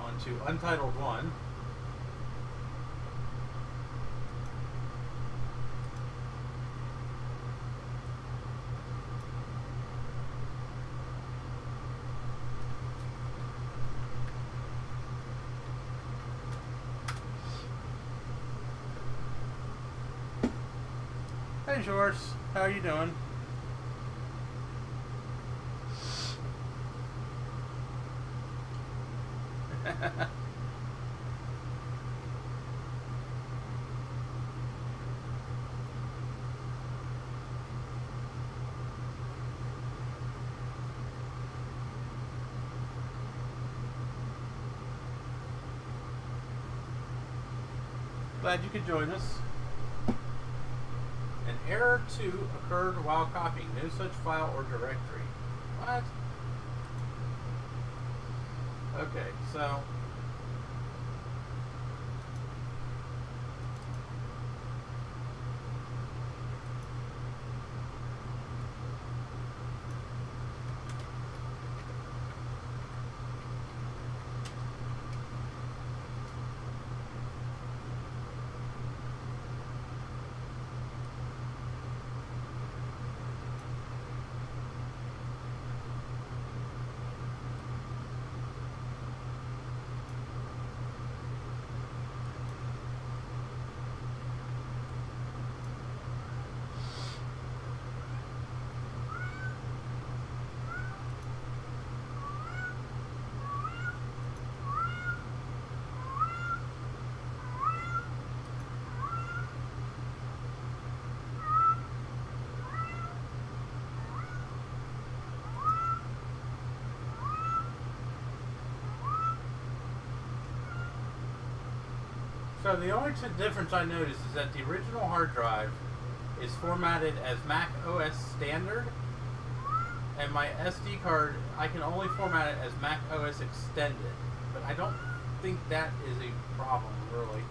On to Untitled 1. Hey, George. How are you doing? Glad you could join us. An error 2 occurred while copying. No such file or directory. What? Okay, so the only difference I noticed is that the original hard drive is formatted as MacOS Standard, and my SD card, I can only format it as MacOS Extended. But I don't think that is a problem, really.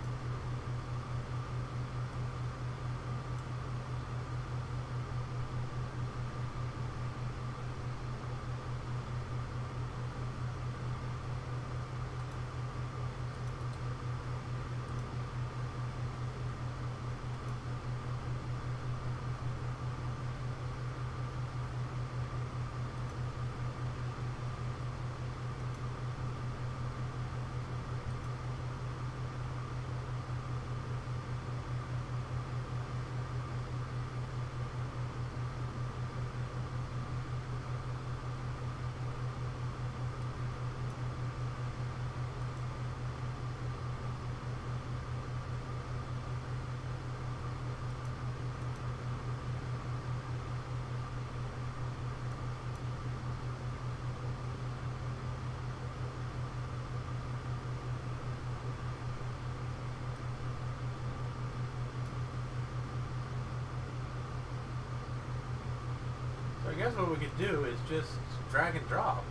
So I guess what we could do is just drag and drop.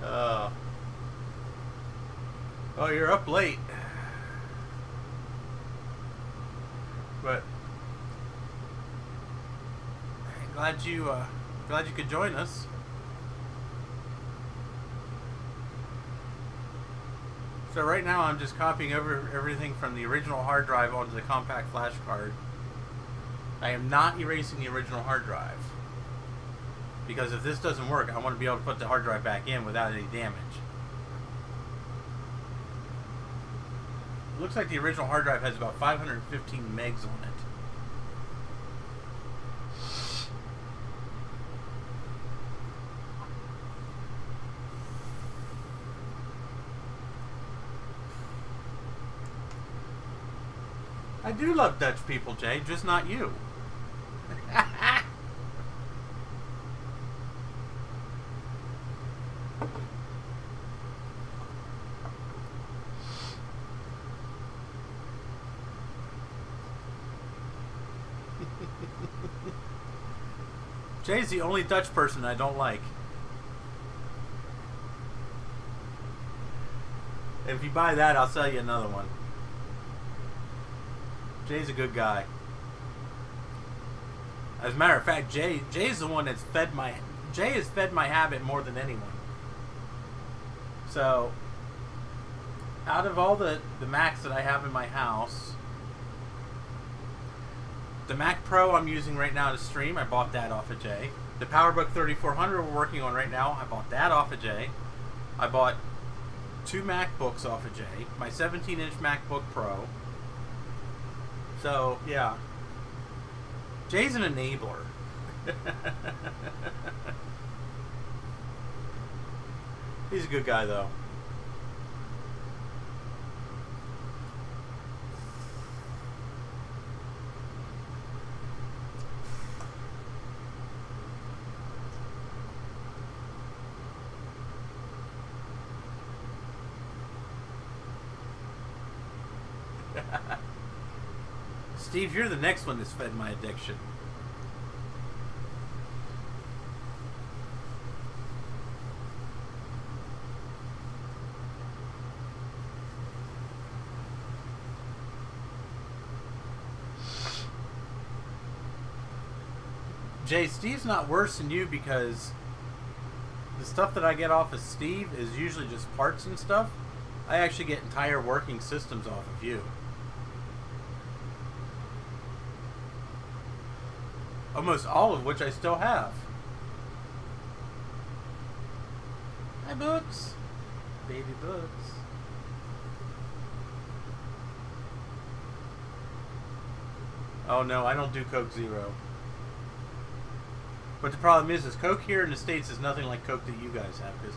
Oh. Oh, you're up late. But glad you could join us. So right now I'm just copying over everything from the original hard drive onto the compact flash card. I am not erasing the original hard drive, because if this doesn't work, I want to be able to put the hard drive back in without any damage. It looks like the original hard drive has about 515 megs on it. I do love Dutch people, Jay, just not you. Jay's the only Dutch person I don't like. If you buy that, I'll sell you another one. Jay's a good guy. As a matter of fact, Jay's the one that's fed my... Jay has fed my habit more than anyone. So, out of all the Macs that I have in my house, the Mac Pro I'm using right now to stream, I bought that off of Jay. The PowerBook 3400 we're working on right now, I bought that off of Jay. I bought 2 MacBooks off of Jay. My 17-inch MacBook Pro. So, yeah. Jay's an enabler. He's a good guy, though. Steve, you're the next one that's fed my addiction. Jay, Steve's not worse than you because the stuff that I get off of Steve is usually just parts and stuff. I actually get entire working systems off of you. Almost all of which I still have. Hi, Books. Baby Books. Oh no, I don't do Coke Zero. But the problem is Coke here in the States is nothing like Coke that you guys have, because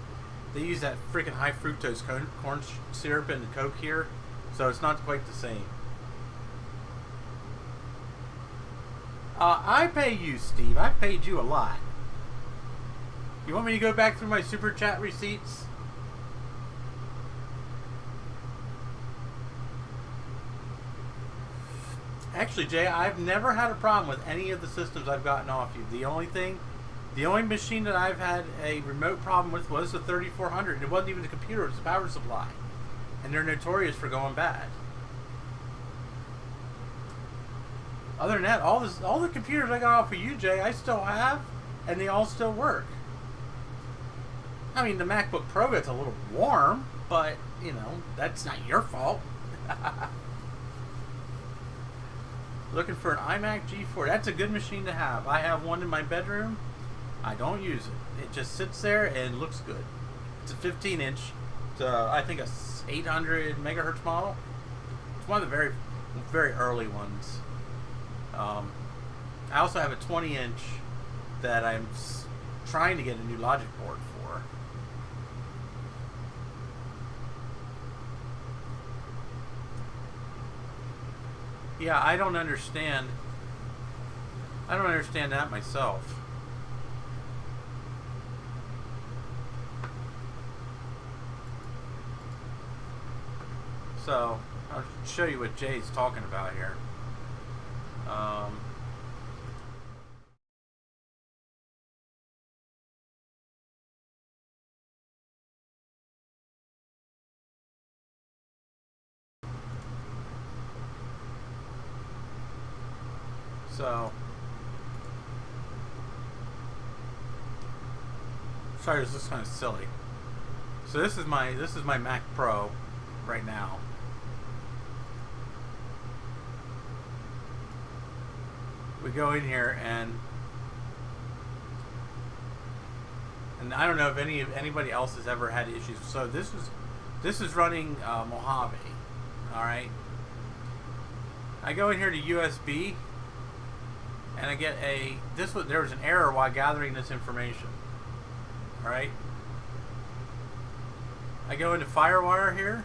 they use that freaking high fructose corn syrup in the Coke here, so it's not quite the same. I pay you, Steve. I've paid you a lot. You want me to go back through my super chat receipts? Actually, Jay, I've never had a problem with any of the systems I've gotten off you. The only machine that I've had a remote problem with was the 3400. It wasn't even the computer, it was the power supply. And they're notorious for going bad. Other than that, all the computers I got off of you, Jay, I still have, and they all still work. I mean, the MacBook Pro gets a little warm, but, you know, that's not your fault. Looking for an iMac G4. That's a good machine to have. I have one in my bedroom. I don't use it. It just sits there and looks good. It's a 15-inch. It's, I think, a 800 megahertz model. It's one of the very, very early ones. I also have a 20-inch that I'm trying to get a new logic board for. Yeah, I don't understand that myself. So, I'll show you what Jay's talking about here. So, sorry, this is kind of silly. So this is my Mac Pro right now. We go in here and I don't know if anybody else has ever had issues. So this is running Mojave. All right. I go in here to USB, and I get there was an error while gathering this information. All right. I go into FireWire here.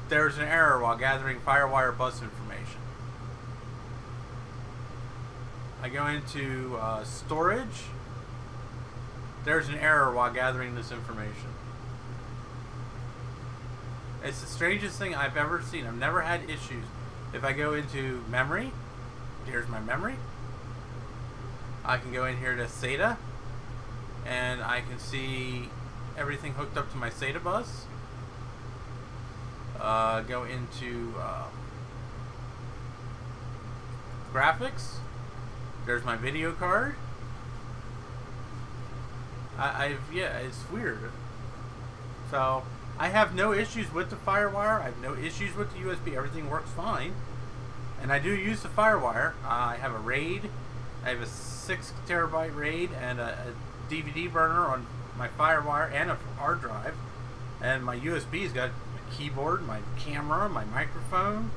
There's an error while gathering FireWire bus information. I go into storage. There's an error while gathering this information. It's the strangest thing I've ever seen. I've never had issues. If I go into memory, here's my memory. I can go in here to SATA, and I can see everything hooked up to my SATA bus. Go into graphics. There's my video card. Yeah, it's weird. So I have no issues with the FireWire. I have no issues with the USB. Everything works fine. And I do use the FireWire. I have a RAID. I have a 6 terabyte RAID and a DVD burner on my FireWire and a hard drive. And my USB's got my keyboard, my camera, my microphone,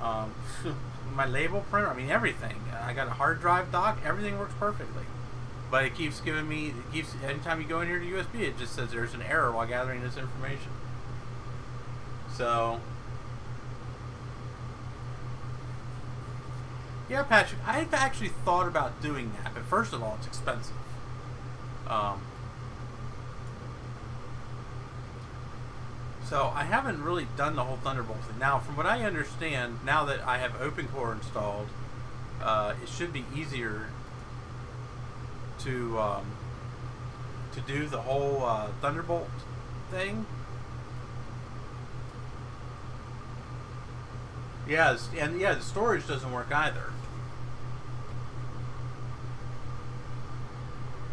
my label printer. I mean, everything. I got a hard drive dock. Everything works perfectly. But it keeps giving me, anytime you go in here to USB, it just says there's an error while gathering this information. So, yeah, Patrick, I've actually thought about doing that, but first of all, it's expensive. So I haven't really done the whole Thunderbolt thing. Now, from what I understand, now that I have OpenCore installed, it should be easier to do the whole Thunderbolt thing. Yes, and yeah, the storage doesn't work either.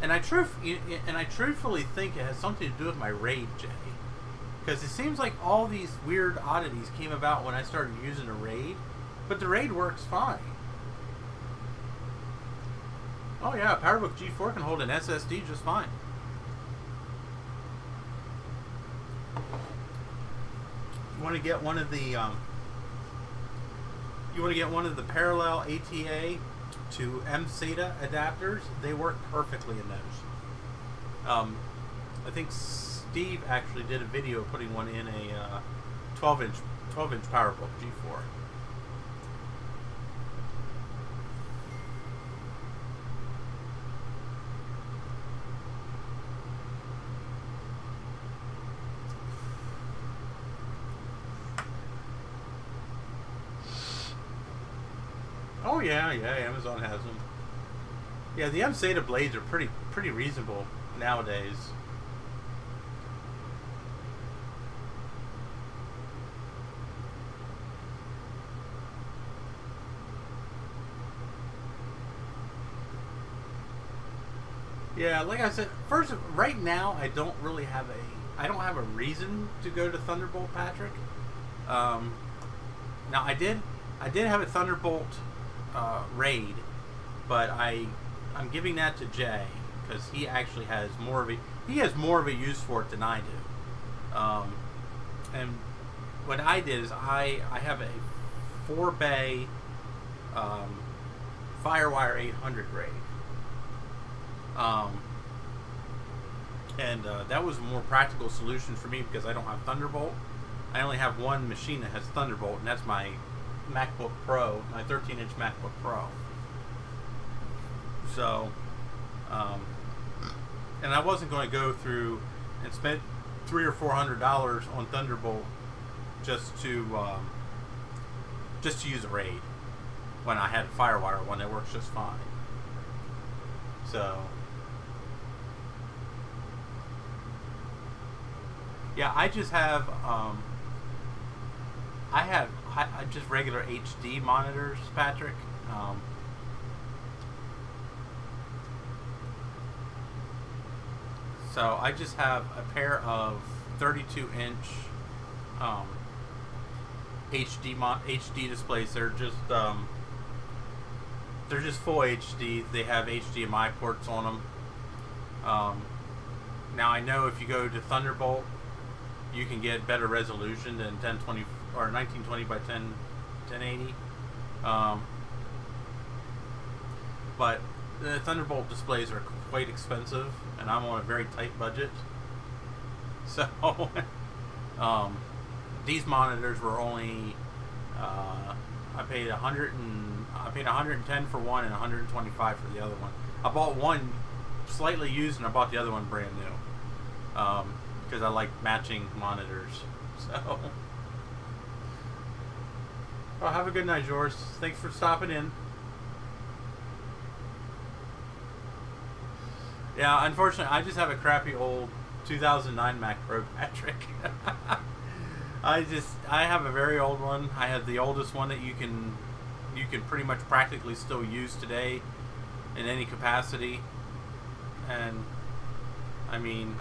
And I truthfully think it has something to do with my RAID, Jay. Because it seems like all these weird oddities came about when I started using a RAID, but the RAID works fine. Oh yeah, PowerBook G4 can hold an SSD just fine. You want to get one of the parallel ATA to MSATA adapters? They work perfectly in those. I think Steve actually did a video putting one in a 12-inch PowerBook G4. Oh yeah, Amazon has them. Yeah, the MSATA blades are pretty reasonable nowadays. Yeah, like I said, right now I don't have a reason to go to Thunderbolt, Patrick. Now I did have a Thunderbolt RAID, but I'm giving that to Jay because he actually has more of a use for it than I do. And what I did is I have a 4-bay FireWire 800 RAID. That was a more practical solution for me because I don't have Thunderbolt. I only have one machine that has Thunderbolt, and that's my MacBook Pro, my 13-inch MacBook Pro. So, and I wasn't going to go through and spend $300 or $400 on Thunderbolt just to use a RAID when I had a FireWire one that works just fine. So, yeah, I just have I just regular HD monitors, Patrick. So I just have a pair of 32-inch HD displays. They're just full HD. They have HDMI ports on them. Now I know if you go to Thunderbolt, you can get better resolution than 1020 or 1920 by 1080. But the Thunderbolt displays are quite expensive, and I'm on a very tight budget. So these monitors were only I paid $110 for one and $125 for the other one. I bought one slightly used, and I bought the other one brand new because I like matching monitors. So, well, have a good night, George. Thanks for stopping in. Yeah, unfortunately, I just have a crappy old 2009 Mac Pro, Patrick. I have a very old one. I have the oldest one that you can pretty much practically still use today in any capacity. And I mean,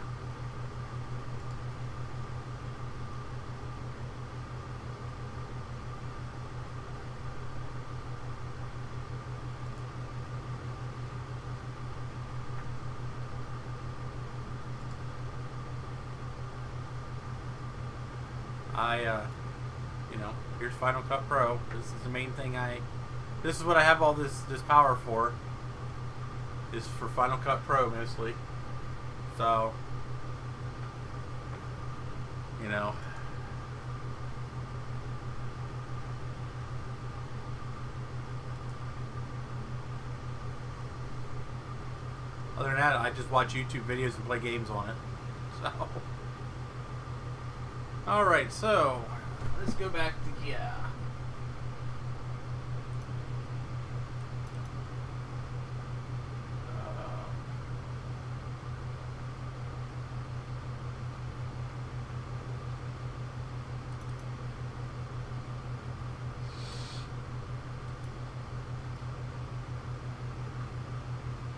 here's Final Cut Pro. This is the main thing this is what I have all this power for. Is for Final Cut Pro mostly. So, other than that, I just watch YouTube videos and play games on it. So, alright, so let's go back to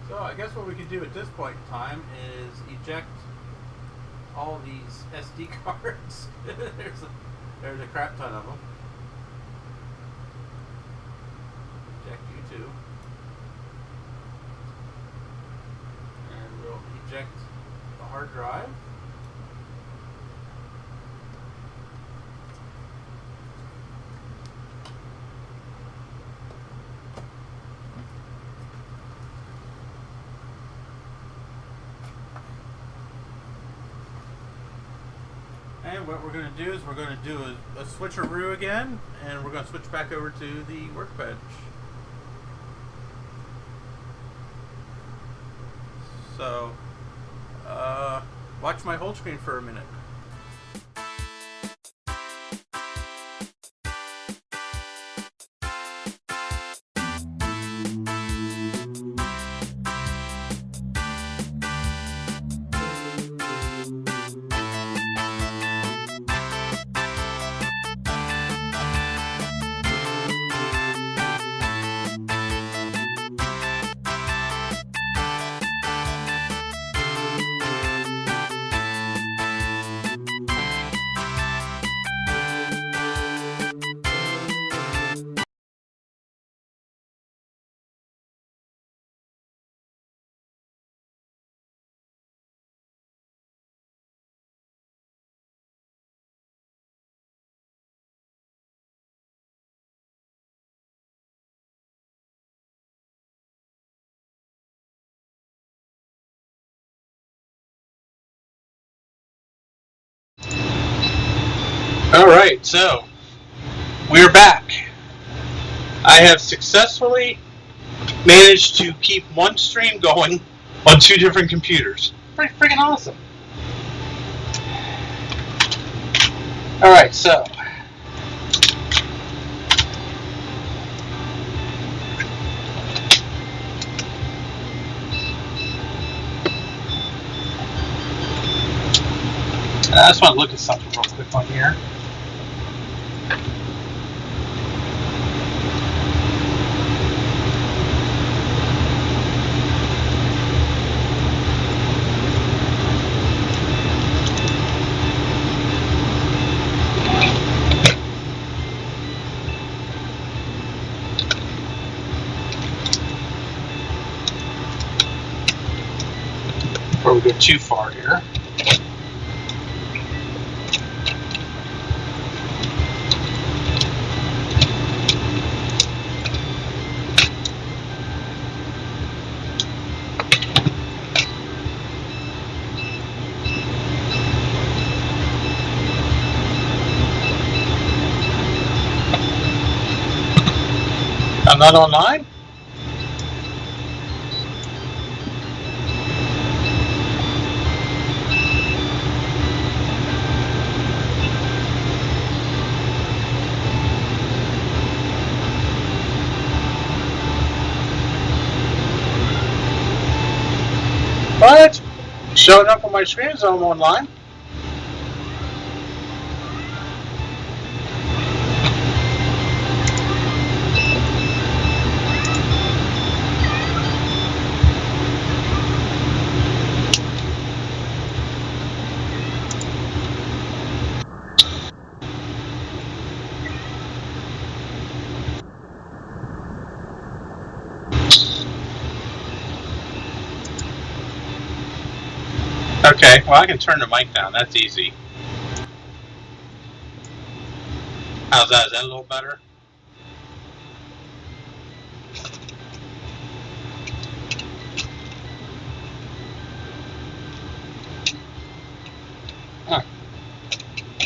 So I guess what we could do at this point in time is eject all these SD cards. There's a crap ton of them. Eject you too. And we'll eject the hard drive. And what we're going to do is we're going to do a switcheroo again, and we're going to switch back over to the workbench. So, watch my whole screen for a minute. Alright, so we're back. I have successfully managed to keep one stream going on two different computers. Pretty freaking awesome. Alright, so I just want to look at something real quick on here. before we go too far here. I'm not online? What? Showing up on my screen as I'm online? Okay, well I can turn the mic down. That's easy. How's that? Is that a little better? Huh.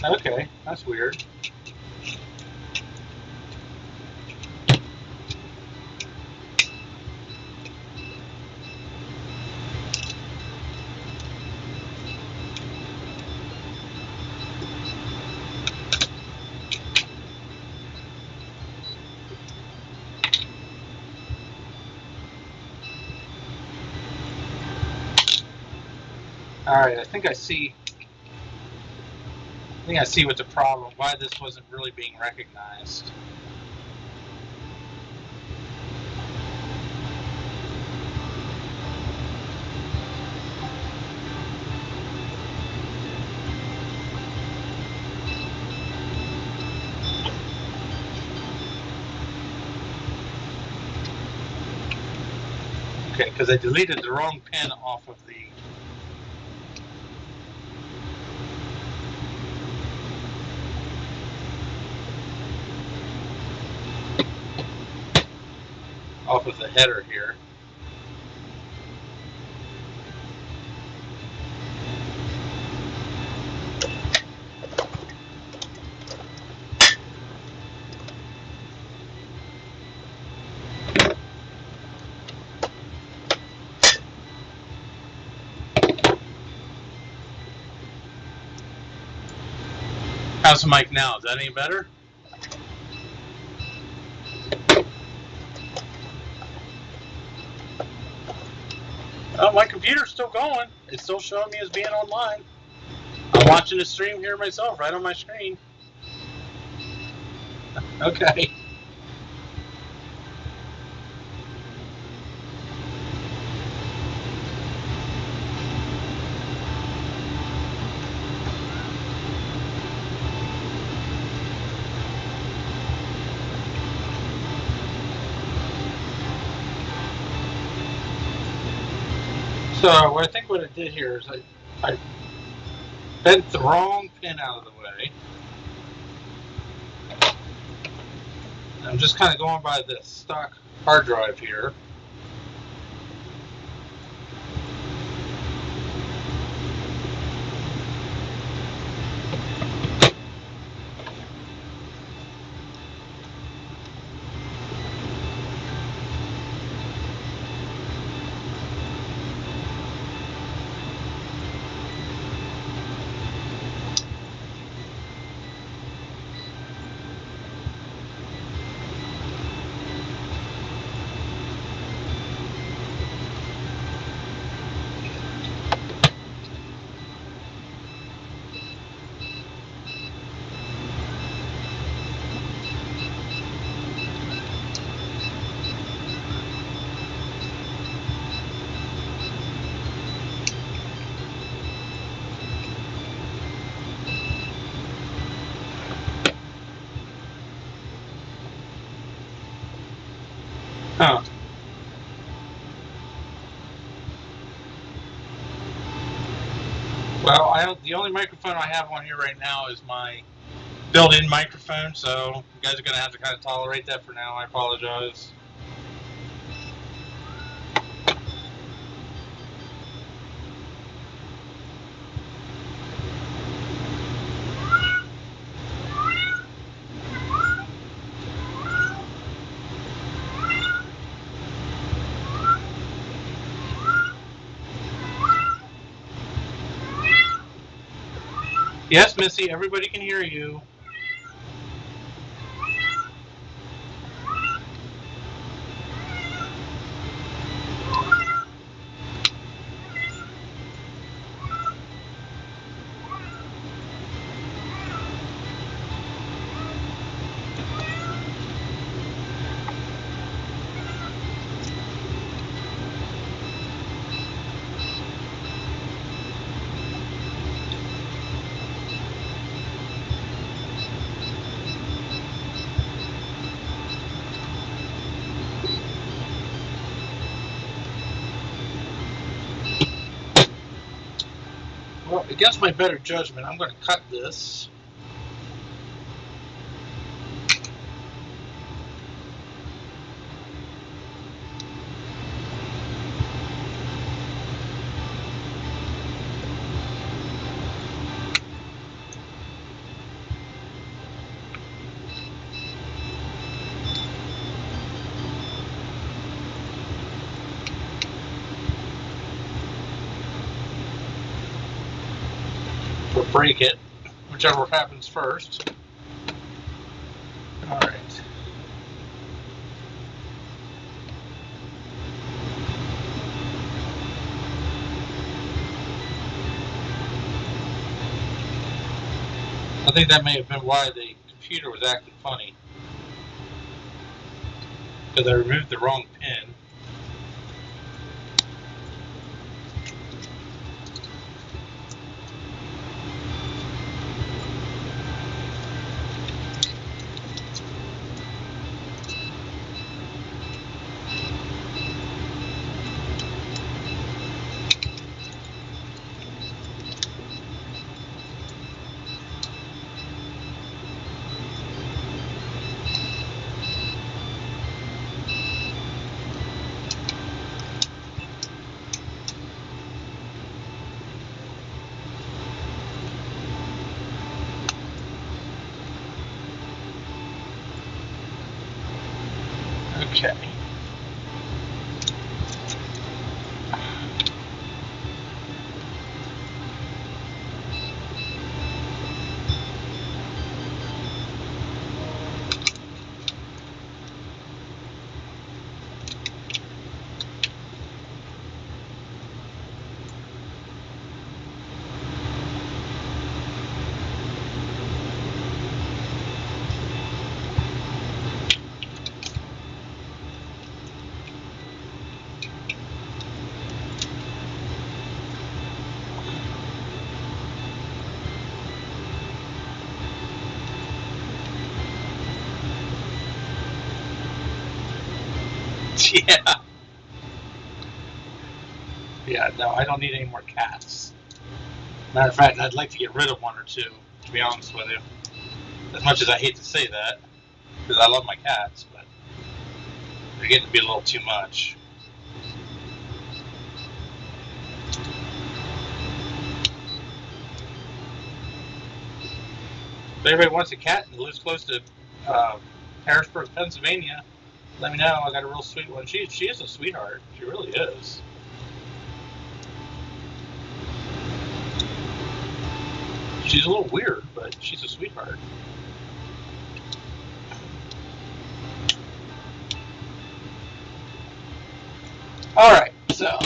Okay, that's weird. Alright, I think I see what the problem, why this wasn't really being recognized. Okay, because I deleted the wrong pin off of the header here. How's the mic now? Is that any better? Oh, my computer's still going. It's still showing me as being online. I'm watching the stream here myself, right on my screen. Okay. So I think what I did here is I bent the wrong pin out of the way. I'm just kind of going by the stock hard drive here. Huh. Well, I don't. The only microphone I have on here right now is my built-in microphone, so you guys are gonna have to kind of tolerate that for now. I apologize. Yes, Missy, everybody can hear you. Well, against my better judgment, I'm going to cut this. Or break it, whichever happens first. All right. I think that may have been why the computer was acting funny, because I removed the wrong pin. Okay. Yeah. Yeah, no, I don't need any more cats. Matter of fact, I'd like to get rid of one or two, to be honest with you. As much as I hate to say that, because I love my cats, but they're getting to be a little too much. If anybody wants a cat and lives close to Harrisburg, Pennsylvania, let me know. I got a real sweet one. She is a sweetheart. She really is. She's a little weird, but she's a sweetheart. All right, so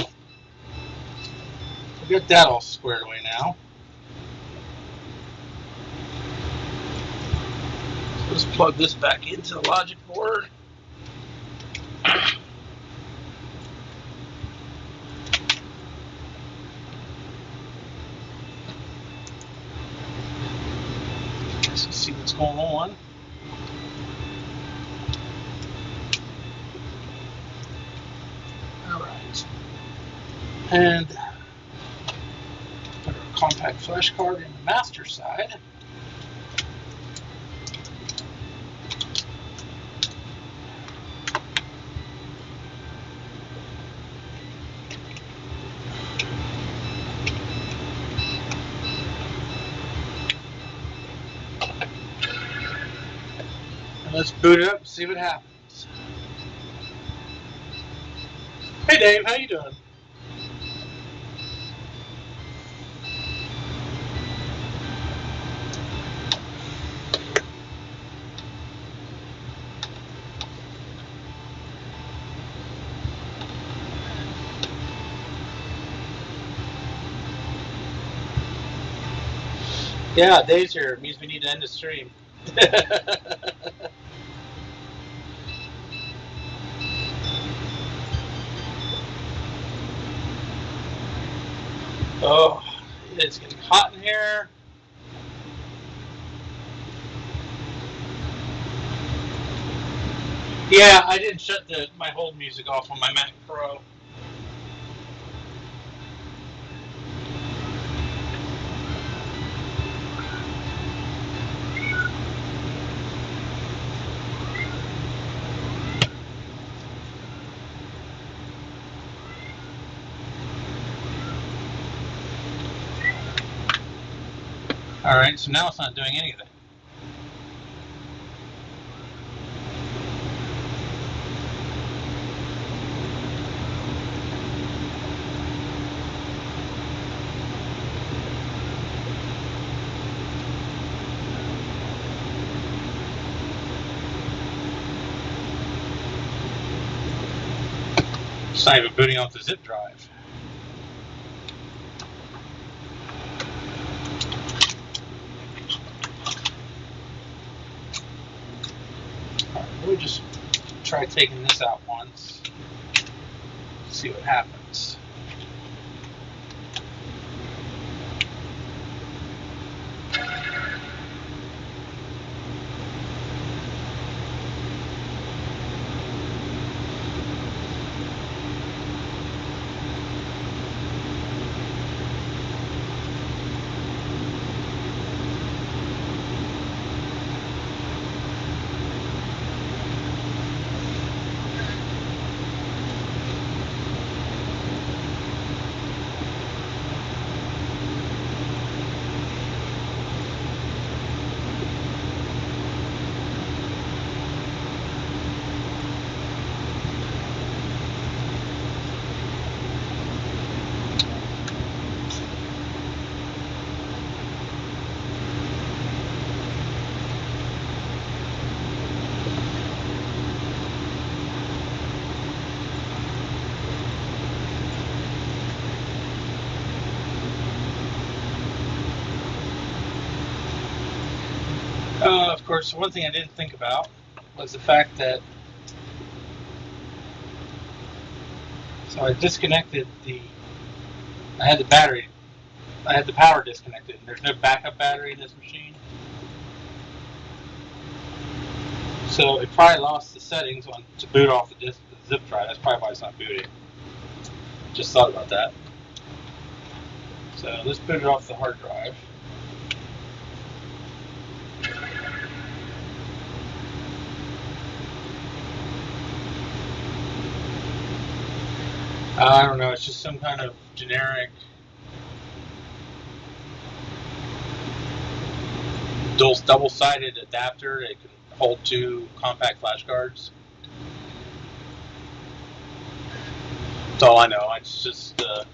we'll get that all squared away now. So let's plug this back into the logic board. Let's see what's going on. All right, and put our compact flash card in the master side. And let's boot it up and see what happens. Hey Dave, how you doing? Yeah, Dave's here. It means we need to end the stream. Oh, it's getting hot in here. Yeah, I didn't shut my hold music off on my Mac Pro. All right, so now it's not doing anything. It's not even booting off the zip drive. All right, let me just try taking this out once. See what happens. Of course, one thing I didn't think about was the fact that, so I disconnected I had the power disconnected, and there's no backup battery in this machine. So it probably lost the settings to boot off the zip drive. That's probably why it's not booting. Just thought about that. So let's boot it off the hard drive. I don't know, it's just some kind of generic double-sided adapter that can hold 2 compact flash cards. That's all I know. It's just the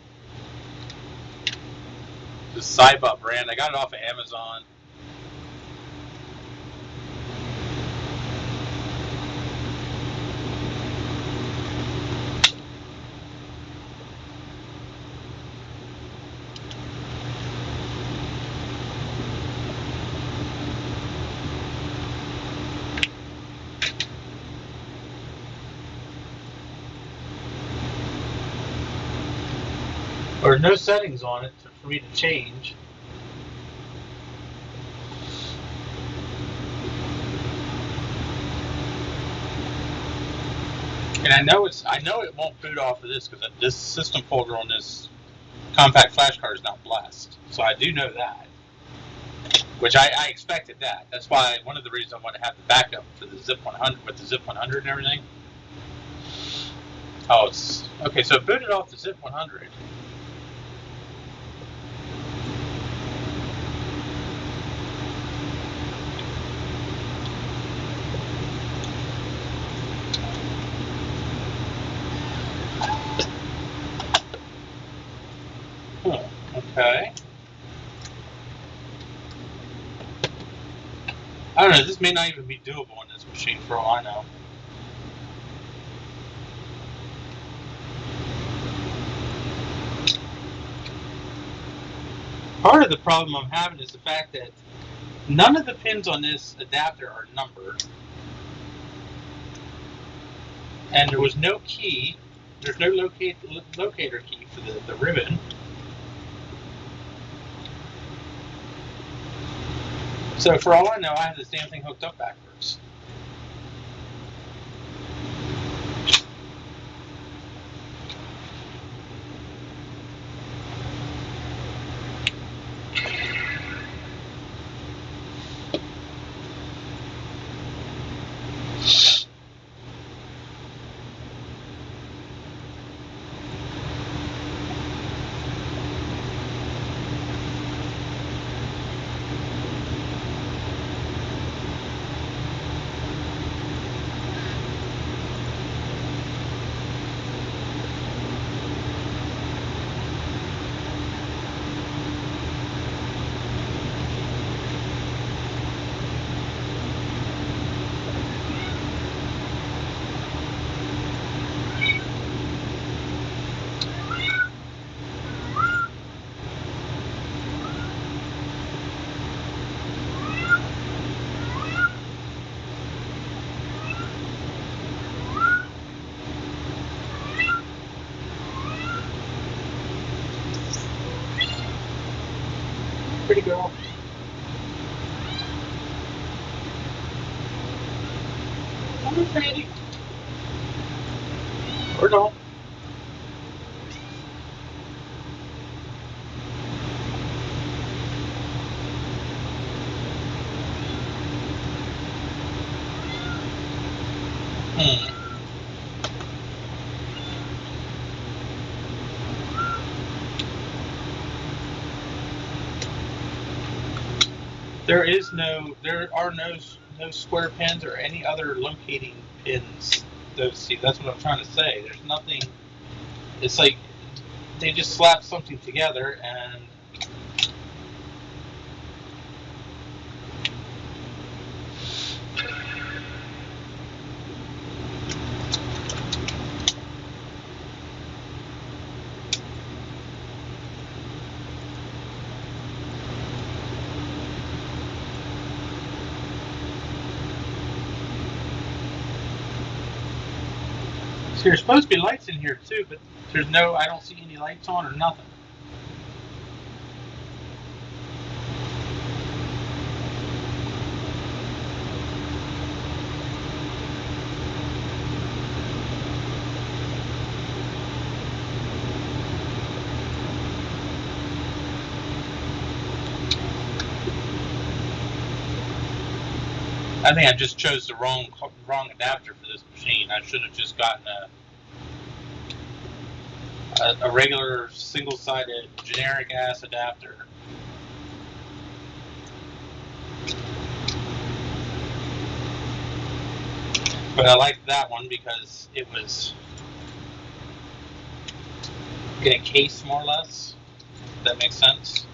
Cyba brand. I got it off of Amazon. There's no settings on it for me to change. And I know it won't boot off of this because this system folder on this compact flash card is not blessed. So I do know that. Which I expected that. That's why one of the reasons I want to have the backup for the Zip 100 with the Zip 100 and everything. Oh, it's okay. So it booted off the Zip 100. Okay. I don't know. This may not even be doable on this machine for all I know. Part of the problem I'm having is the fact that none of the pins on this adapter are numbered. And there was no key. There's no locator key for the ribbon. So for all I know, I have this damn thing hooked up backwards. Pretty girl. I'm pretty. Or don't. There are no square pins or any other locating pins. See, that's what I'm trying to say. There's nothing. It's like they just slap something together and. So there's supposed to be lights in here too, but there's no. I don't see any lights on or nothing. I think I just chose the wrong adapter for this machine. I should have just gotten a regular single-sided generic ass adapter. But I liked that one because it was in a case more or less. If that makes sense.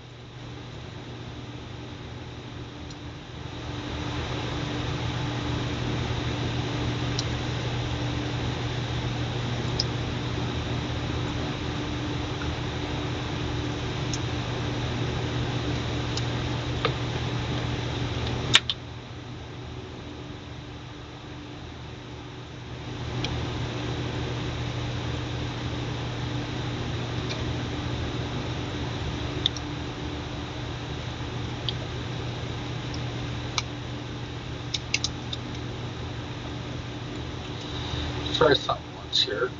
Try something once here.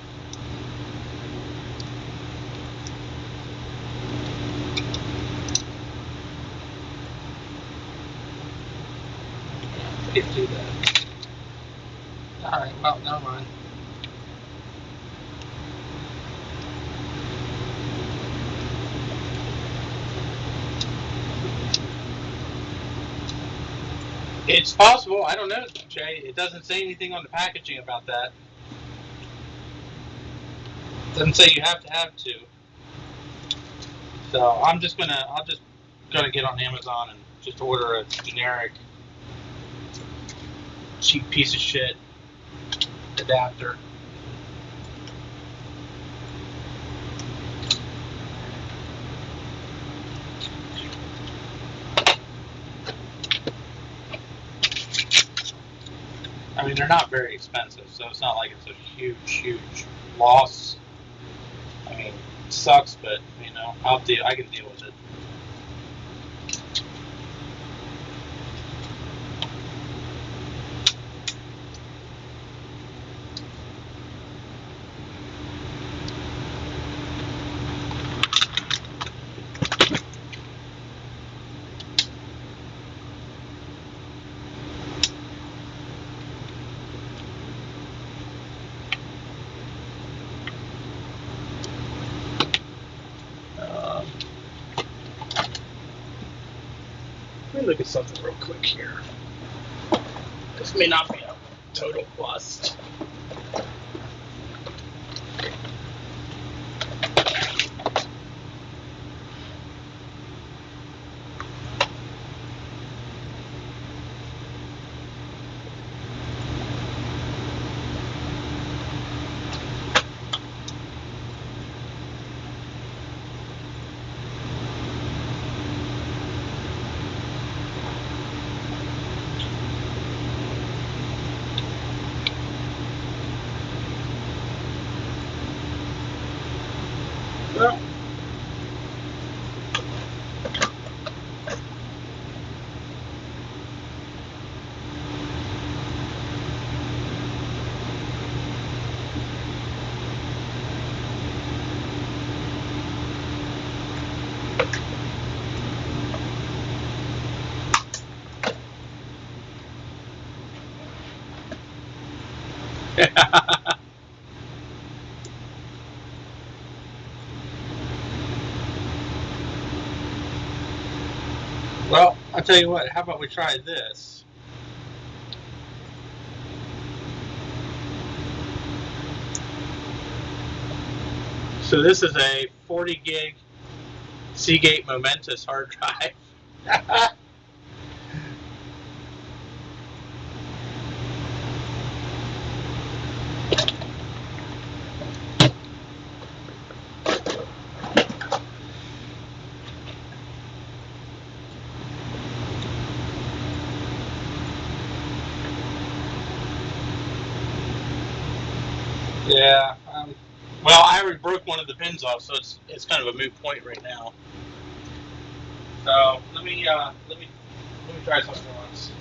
Can't do that. Alright, well, never mind. It's possible. I don't know, Jay. It doesn't say anything on the packaging about that. It doesn't say you have to have two. So I'll just gonna get on Amazon and just order a generic cheap piece of shit adapter. I mean, they're not very expensive, so it's not like it's a huge loss. I mean, it sucks, but you know, I can deal with it. Let me look at something real quick here. This may not be a total bust. Well, well, I'll tell you what. How about we try this? So this is a 40 gig Seagate Momentous hard drive. Yeah. Well, I already broke one of the pins off, so it's kind of a moot point right now. So let me try something else.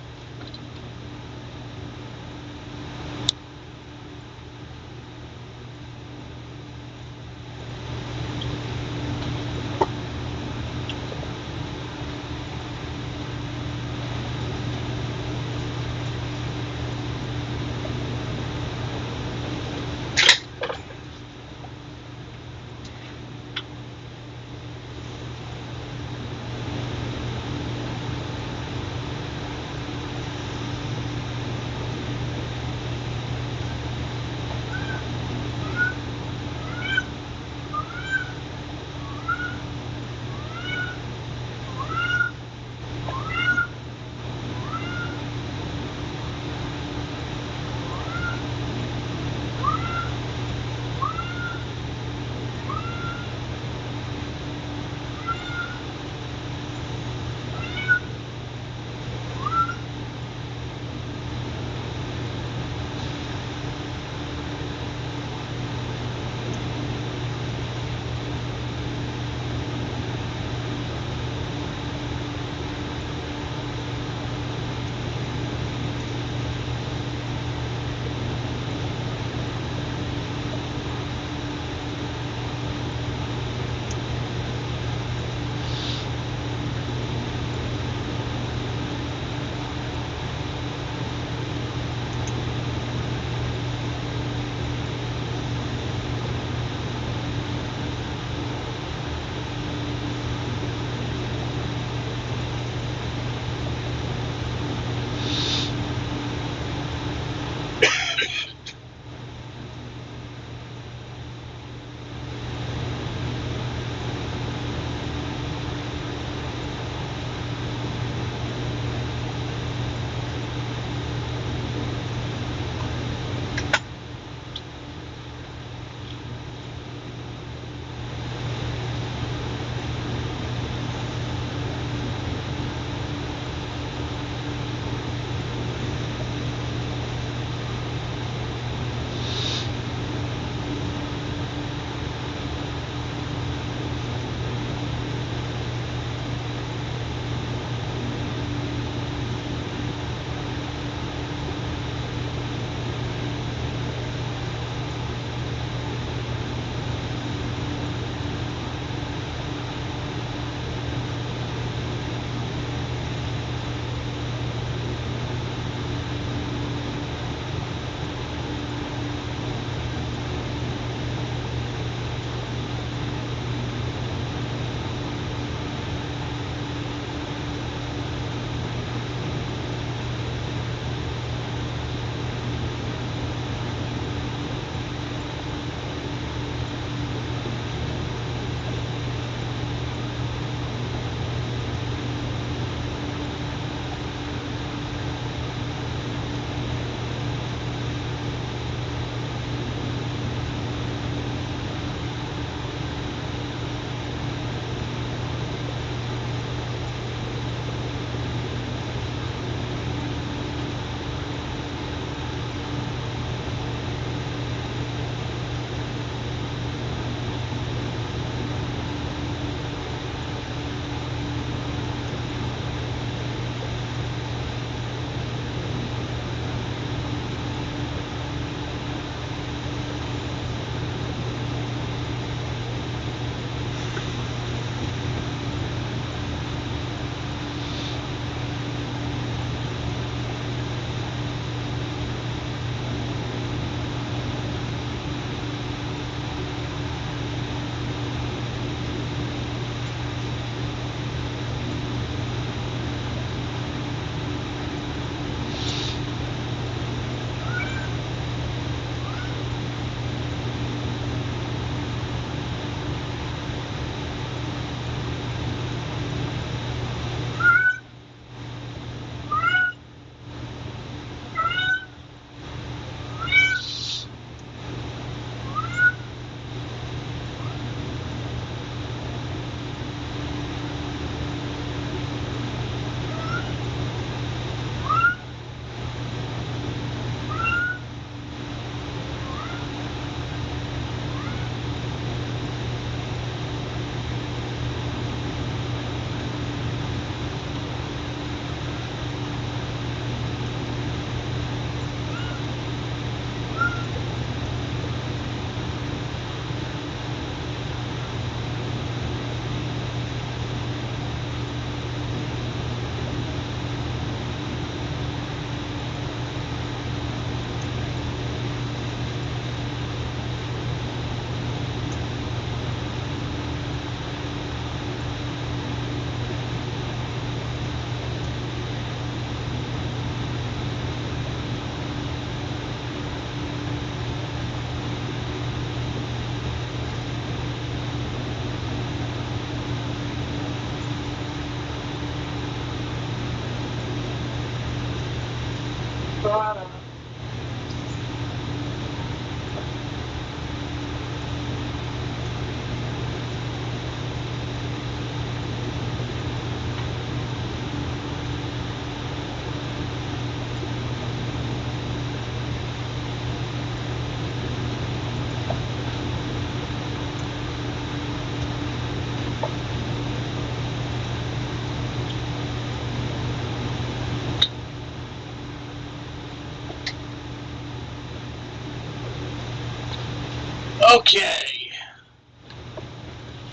Okay,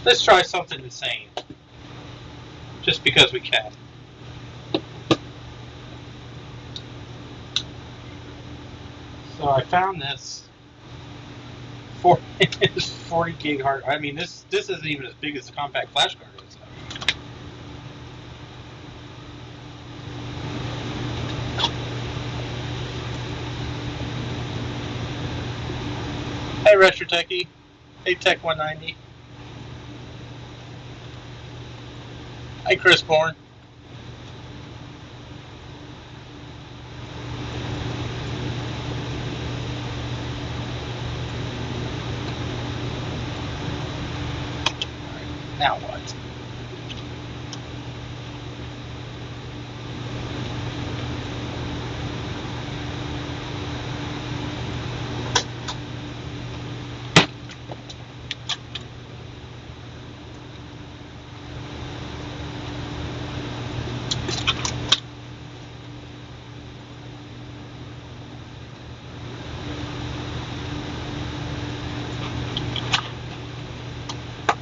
let's try something insane, just because we can. So I found this 40 gig hard. I mean, this isn't even as big as the compact flash card is. Hey, Retro Techie. Hey, Tech 190. Hi, Chris Bourne. Now what?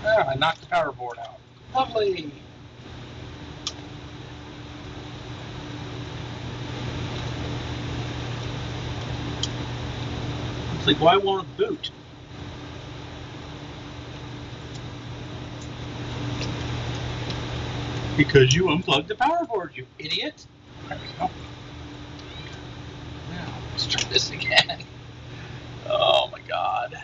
Oh, I knocked the power board out. Lovely. It's like, why won't it boot? Because you unplugged the power board, you idiot. There we go. Now, let's try this again. Oh my god.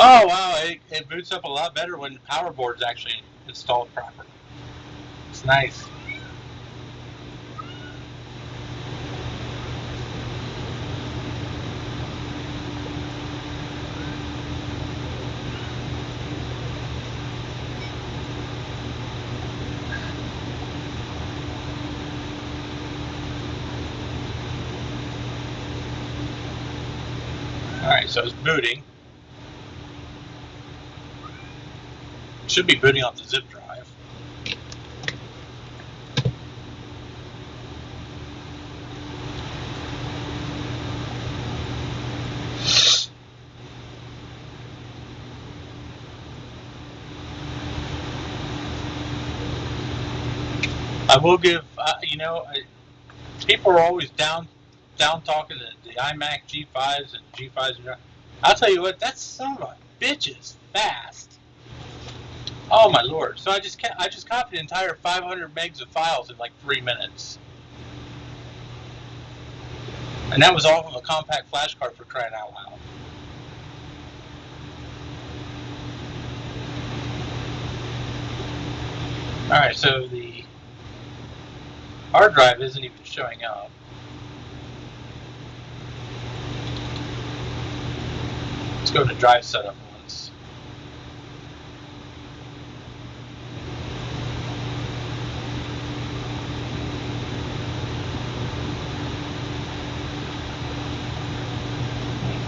Oh wow, it boots up a lot better when the power board's actually installed properly. It's nice. Alright, so it's booting. It should be booting off the zip drive. I will give, people are always down talking the iMac G5s and G5s. I'll tell you what, that son of a bitch is fast. Oh my lord! So I just copied an entire 500 megs of files in like 3 minutes, and that was all from a compact flash card, for crying out loud. All right, so the hard drive isn't even showing up. Let's go to drive setup once.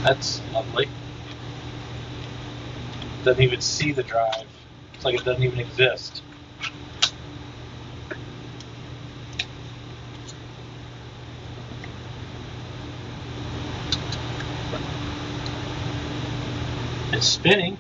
That's lovely. Doesn't even see the drive. It's like it doesn't even exist. It's spinning.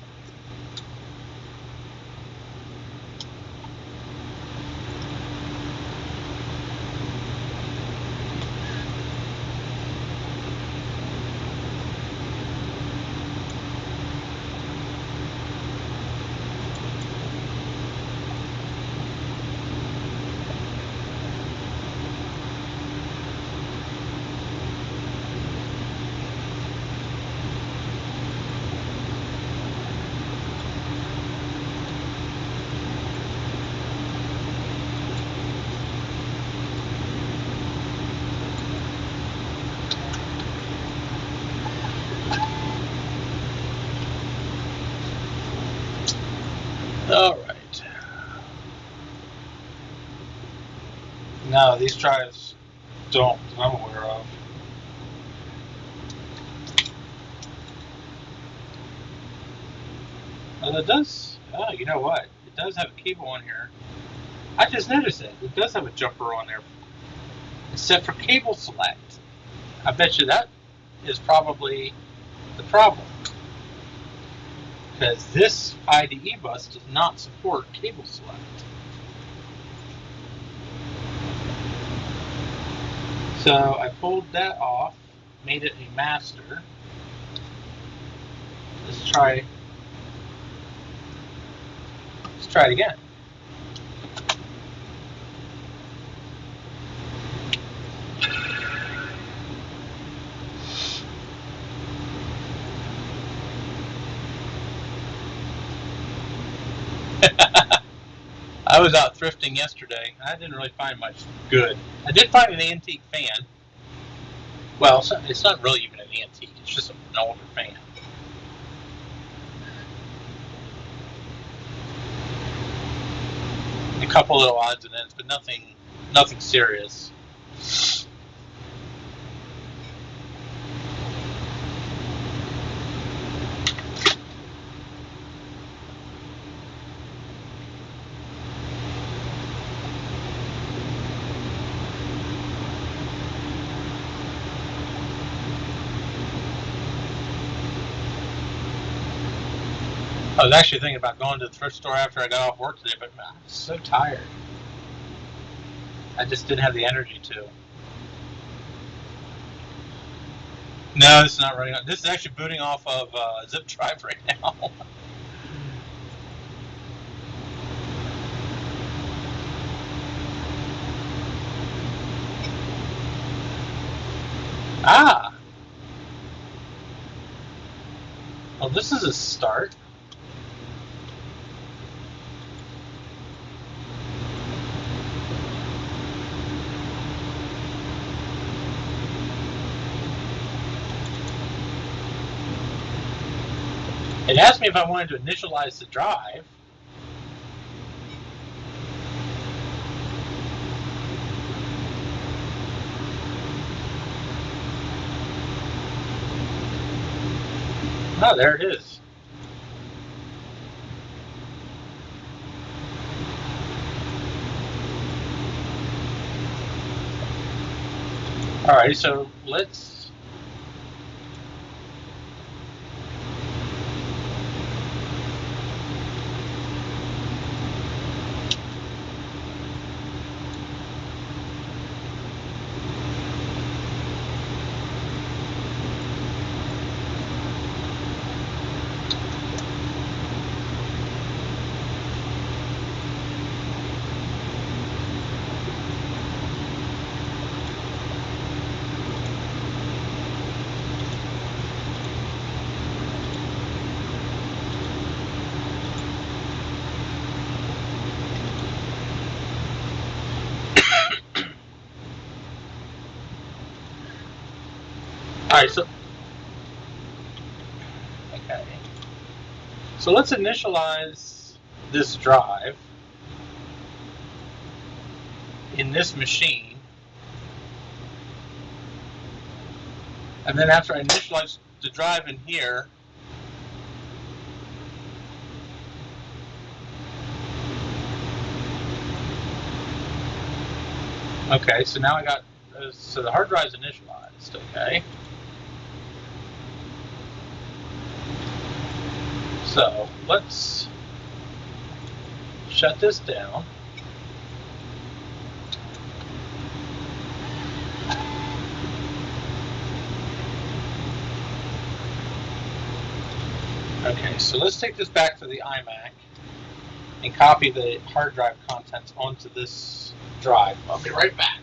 All right. No, these drives don't that I'm aware of. It does. Oh, you know what? It does have a cable on here. I just noticed it. It does have a jumper on there. It's set for cable select. I bet you that is probably the problem. Because this IDE bus does not support cable select. So I pulled that off, made it a master. Let's try it again. I was out thrifting yesterday. I didn't really find much good. I did find an antique fan. Well, it's not really even an antique. It's just an older fan. A couple little odds and ends, but nothing serious. I was actually thinking about going to the thrift store after I got off work today, but man, I was so tired. I just didn't have the energy to. No, this is not running. This is actually booting off of zip drive right now. Ah. Well, this is a start. It asked me if I wanted to initialize the drive. Oh, there it is. Alright, so let's... Alright, so... Okay. So let's initialize this drive in this machine. And then after I initialize the drive in here, okay, so now I got, so the hard drive's initialized, okay. So let's shut this down. Okay, so let's take this back to the iMac and copy the hard drive contents onto this drive. I'll be right back.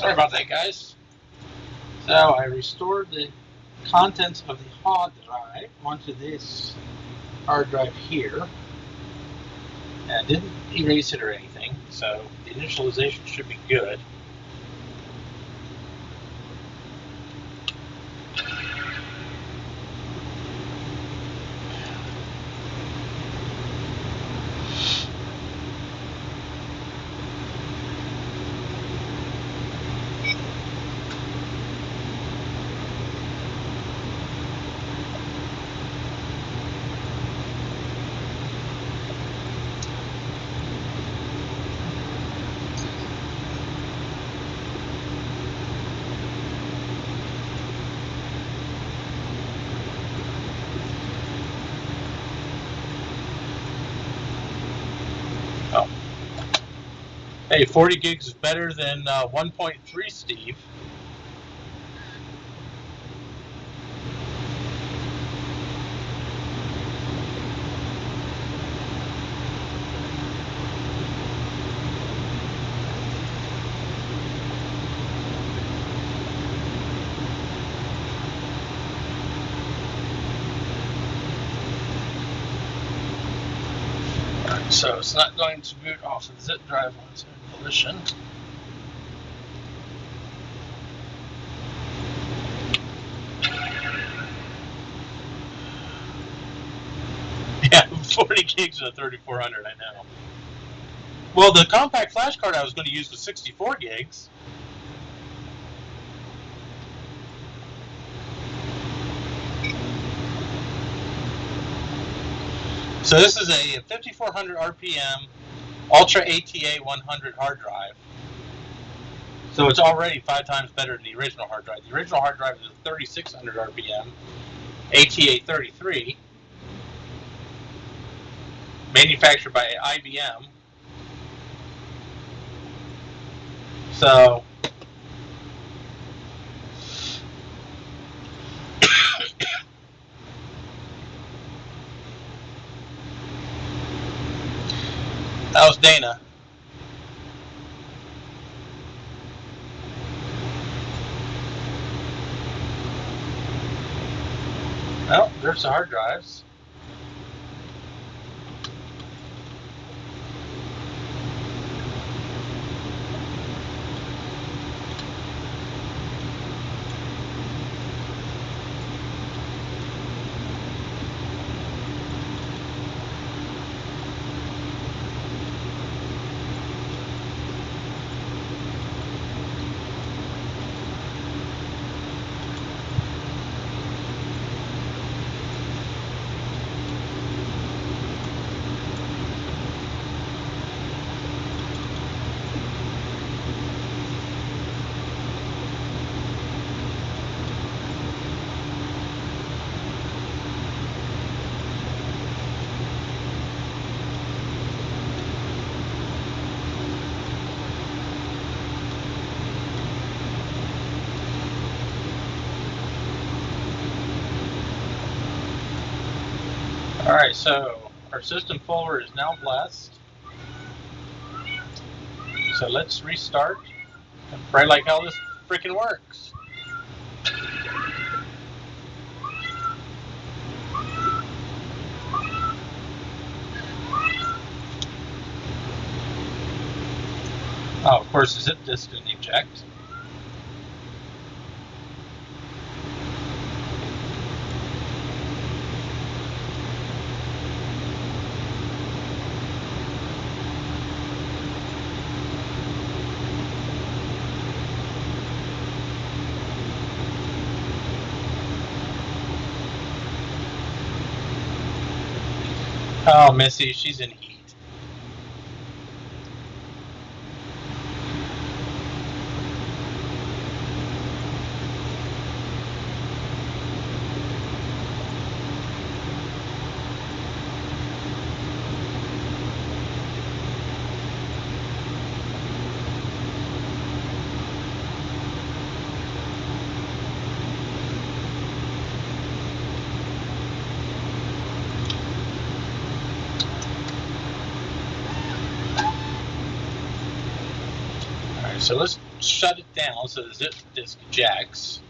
Sorry about that, guys. So I restored the contents of the hard drive onto this hard drive here. And I didn't erase it or anything, so the initialization should be good. Oh. Hey, 40 gigs is better than 1.3, Steve. So it's not going to boot off of the zip drive on its own volition. Yeah, 40 gigs of 3400, I know. Well, the compact flash card I was going to use was 64 gigs. So this is a 5400 RPM Ultra ATA 100 hard drive. So it's already 5 times better than the original hard drive. The original hard drive is a 3600 RPM ATA 33, manufactured by IBM. So that was Dana. Well, there's the hard drives. Alright, so our system folder is now blessed. So let's restart and pray like hell this freaking works. Oh, of course, the zip disk didn't eject. Oh, Missy, she's in heat. So let's shut it down so the zip disk ejects.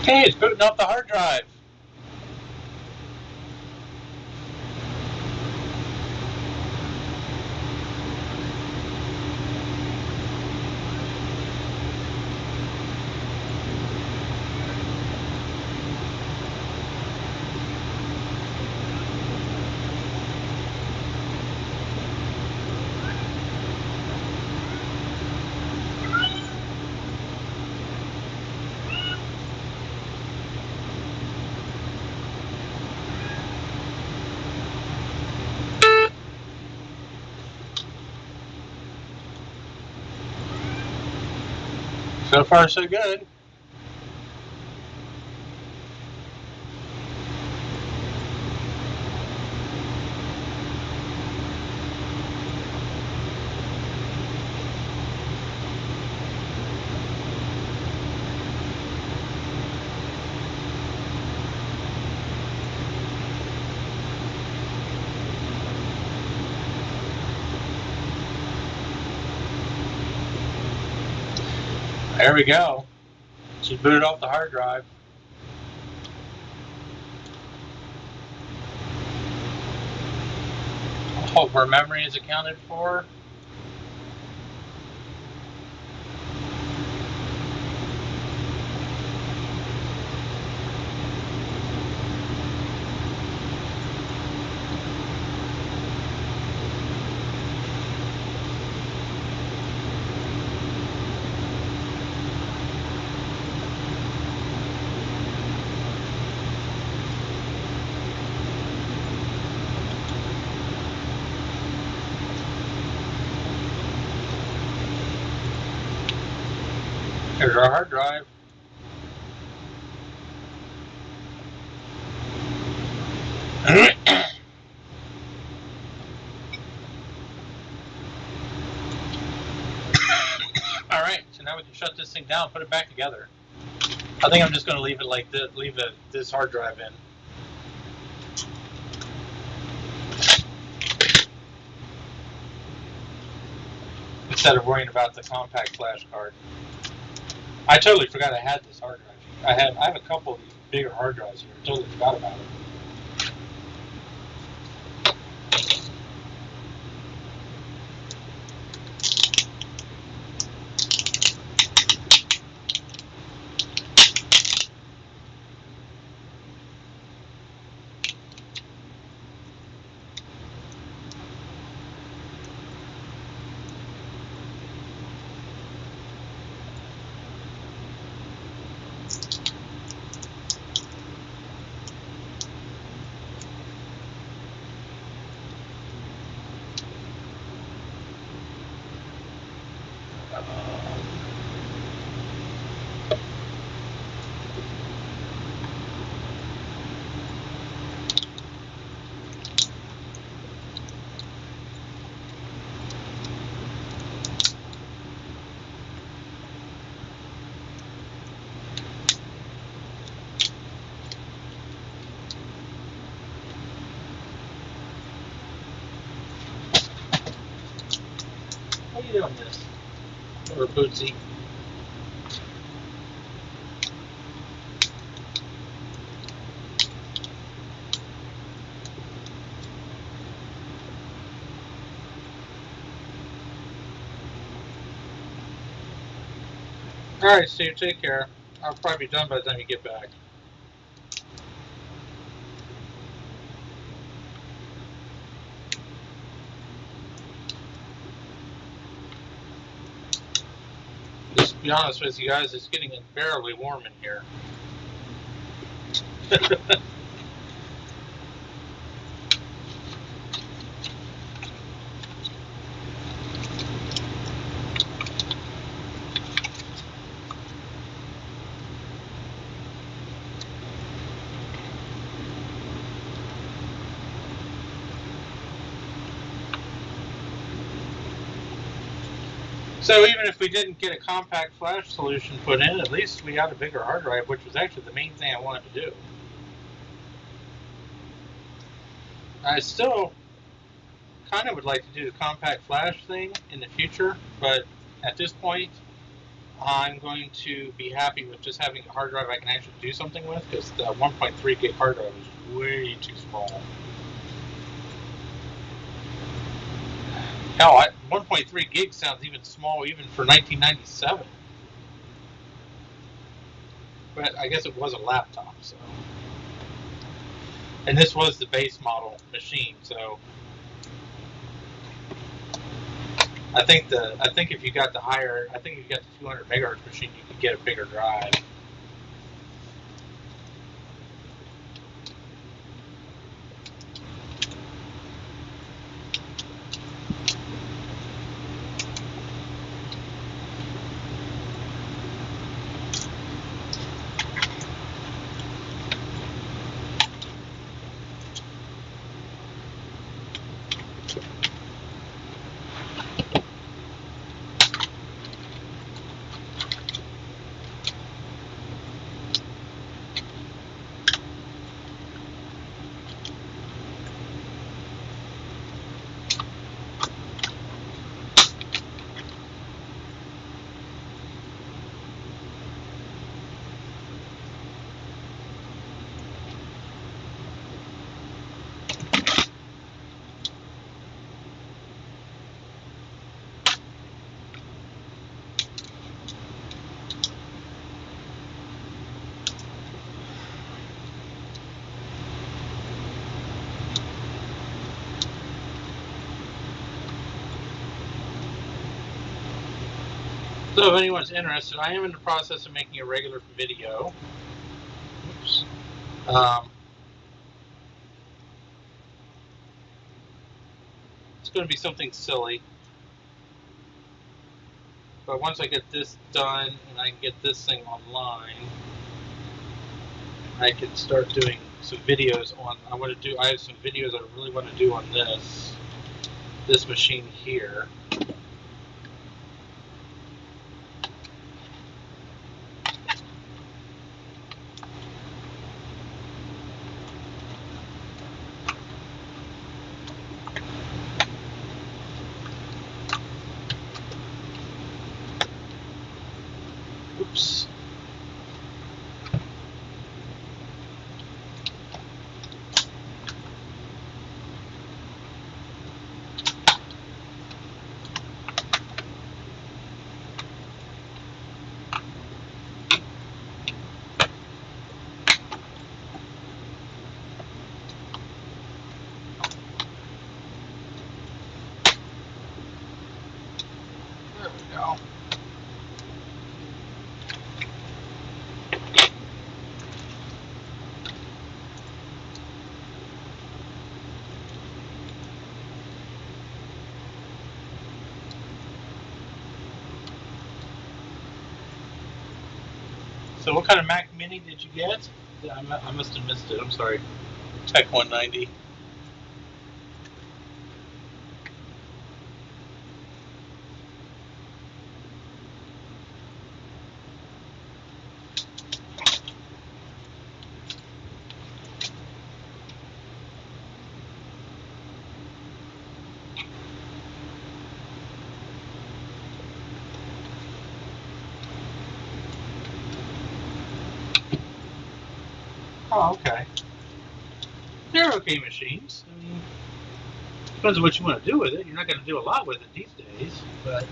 Hey, it's booting up the hard drive. So far, so good. There we go. She booted off the hard drive. Oh, where memory is accounted for. Here's our hard drive. All right, so now we can shut this thing down, put it back together. I think I'm just going to leave it like this, leave this hard drive in. Instead of worrying about the compact flash card. I totally forgot I had this hard drive. I have a couple of these bigger hard drives here. I totally forgot about it. How are you doing this? Or Bootsy? Alright, Steve, take care. I'll probably be done by the time you get back. Just to be honest with you guys, it's getting unbearably warm in here. So even if we didn't get a compact flash solution put in, at least we got a bigger hard drive, which was actually the main thing I wanted to do. I still kind of would like to do the compact flash thing in the future, but at this point, I'm going to be happy with just having a hard drive I can actually do something with, because the 1.3 gig hard drive is way too small. Hell, 1.3 gig sounds even small even for 1997. But I guess it was a laptop, so. And this was the base model machine, so I think if you got the higher, I think if you got the 200 megahertz machine, you could get a bigger drive. So if anyone's interested, I am in the process of making a regular video. Oops. It's going to be something silly. But once I get this done and I can get this thing online, I can start doing some videos on. I have some videos I really want to do on this machine here. Oops. There we go. So what kind of Mac Mini did you get? Yeah, I must have missed it. I'm sorry. Tech 190. Oh, okay. They're okay machines. I mean, depends on what you want to do with it. You're not going to do a lot with it these days, but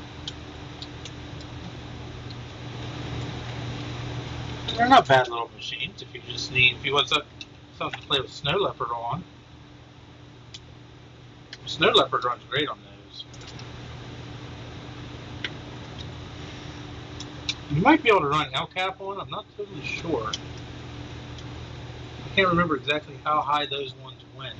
they're not bad little machines. If you want something to play with Snow Leopard on. Snow Leopard runs great on those. You might be able to run LCAP on. I'm not totally sure. I can't remember exactly how high those ones went.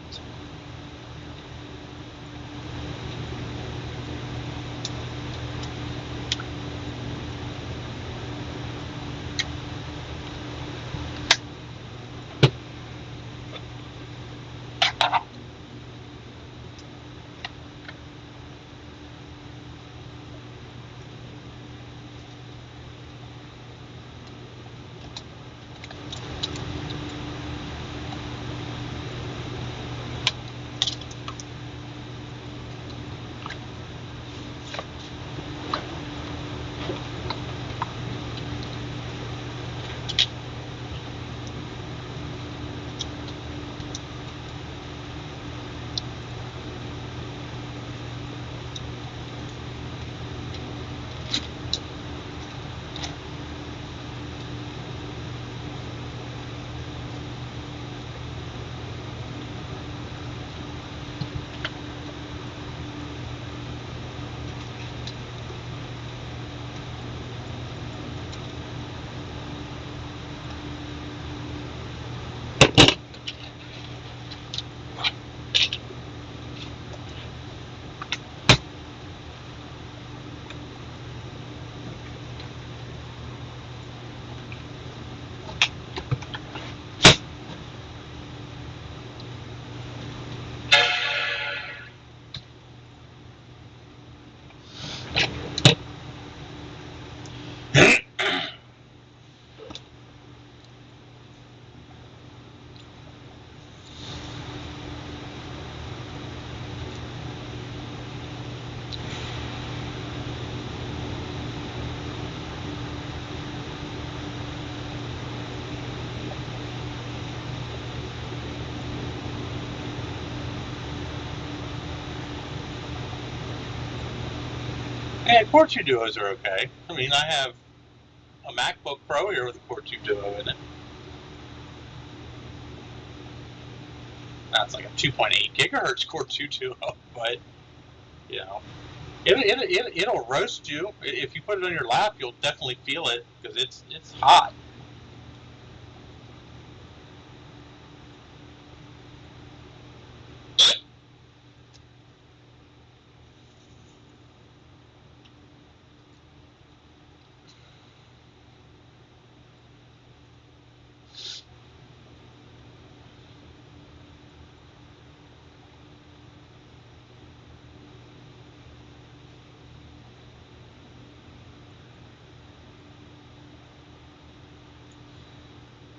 And Core 2 Duos are okay. I mean, I have a MacBook Pro here with a Core 2 Duo in it. That's like a 2.8 gigahertz Core 2 Duo, but you know, it'll roast you if you put it on your lap. You'll definitely feel it because it's hot.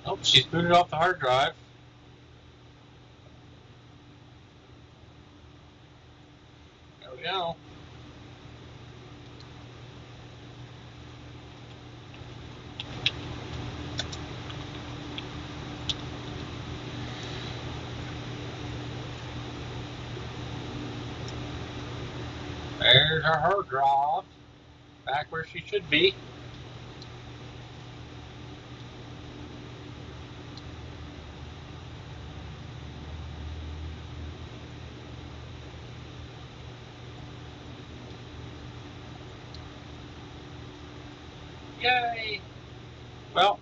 Oh, she's booted off the hard drive. There we go. There's her hard drive. Back where she should be. Yay! Well,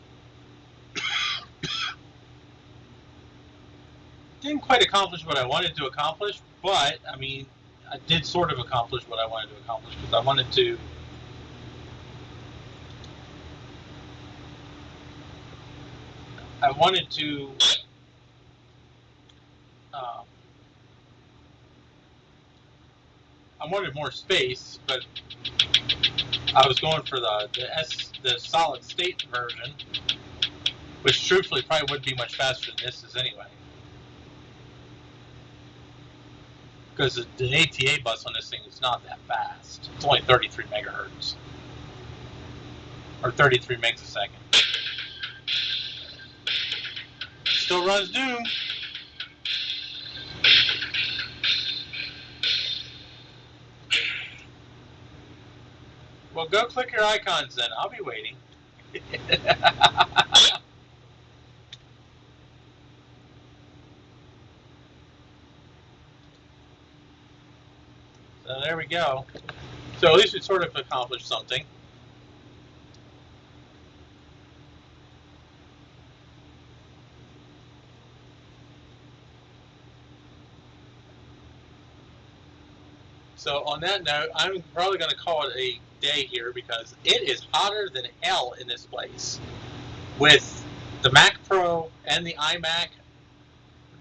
didn't quite accomplish what I wanted to accomplish, but I mean, I did sort of accomplish what I wanted to accomplish because I wanted to. Um, I wanted more space, but I was going for the solid state version, which truthfully probably would be much faster than this is anyway. Because the ATA bus on this thing is not that fast. It's only 33 megahertz. Or 33 megs a second. Still runs Doom. Well, go click your icons then. I'll be waiting. So there we go. So at least we sort of accomplished something. So on that note, I'm probably going to call it a day here because it is hotter than hell in this place. With the Mac Pro and the iMac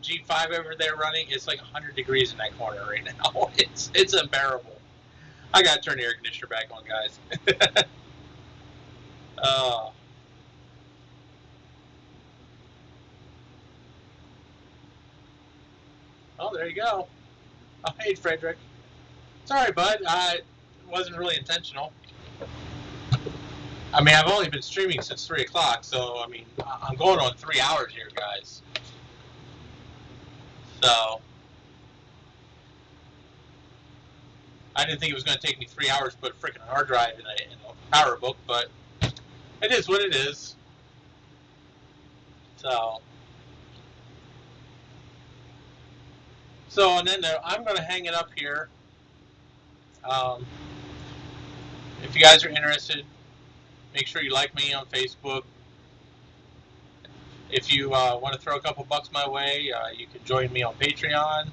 G5 over there running, it's like 100 degrees in that corner right now. It's unbearable. I got to turn the air conditioner back on, guys. Oh, there you go. Oh, hey, Frederick. Sorry, bud. It wasn't really intentional. I mean, I've only been streaming since 3 o'clock, so, I mean, I'm going on 3 hours here, guys. So, I didn't think it was going to take me 3 hours to put a freaking hard drive in a PowerBook, but it is what it is. So on that note, I'm going to hang it up here. If you guys are interested, make sure you like me on Facebook. If you want to throw a couple bucks my way, you can join me on Patreon,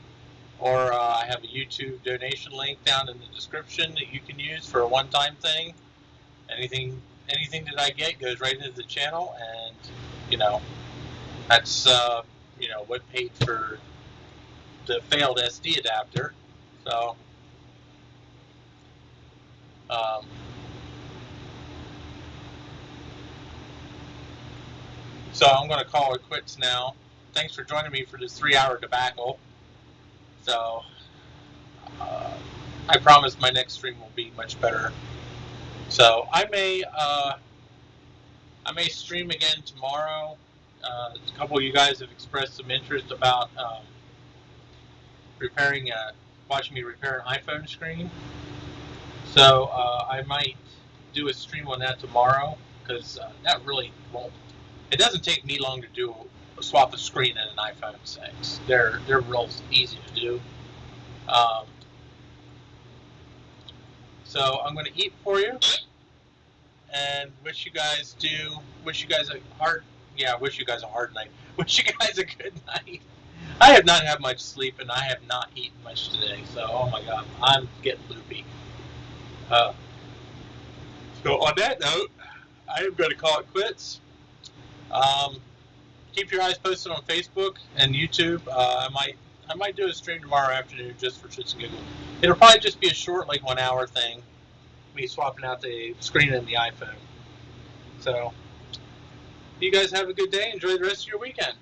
or I have a YouTube donation link down in the description that you can use for a one-time thing. Anything that I get goes right into the channel, and you know, that's what paid for the failed SD adapter. So I'm going to call it quits now. Thanks for joining me for this 3-hour debacle. So I promise my next stream will be much better. So I may stream again tomorrow. A couple of you guys have expressed some interest about watching me repair an iPhone screen. So I might do a stream on that tomorrow, because that really won't. It doesn't take me long to do swap a screen in an iPhone 6. They're real easy to do. So I'm going to eat for you, and wish you guys a hard night. Wish you guys a good night. I have not had much sleep, and I have not eaten much today. So, oh my God, I'm getting loopy. So on that note, I am going to call it quits. Keep your eyes posted on Facebook and YouTube. I might do a stream tomorrow afternoon just for shits and giggles. It'll probably just be a short, like 1 hour thing. Me swapping out the screen in the iPhone. So, you guys have a good day. Enjoy the rest of your weekend.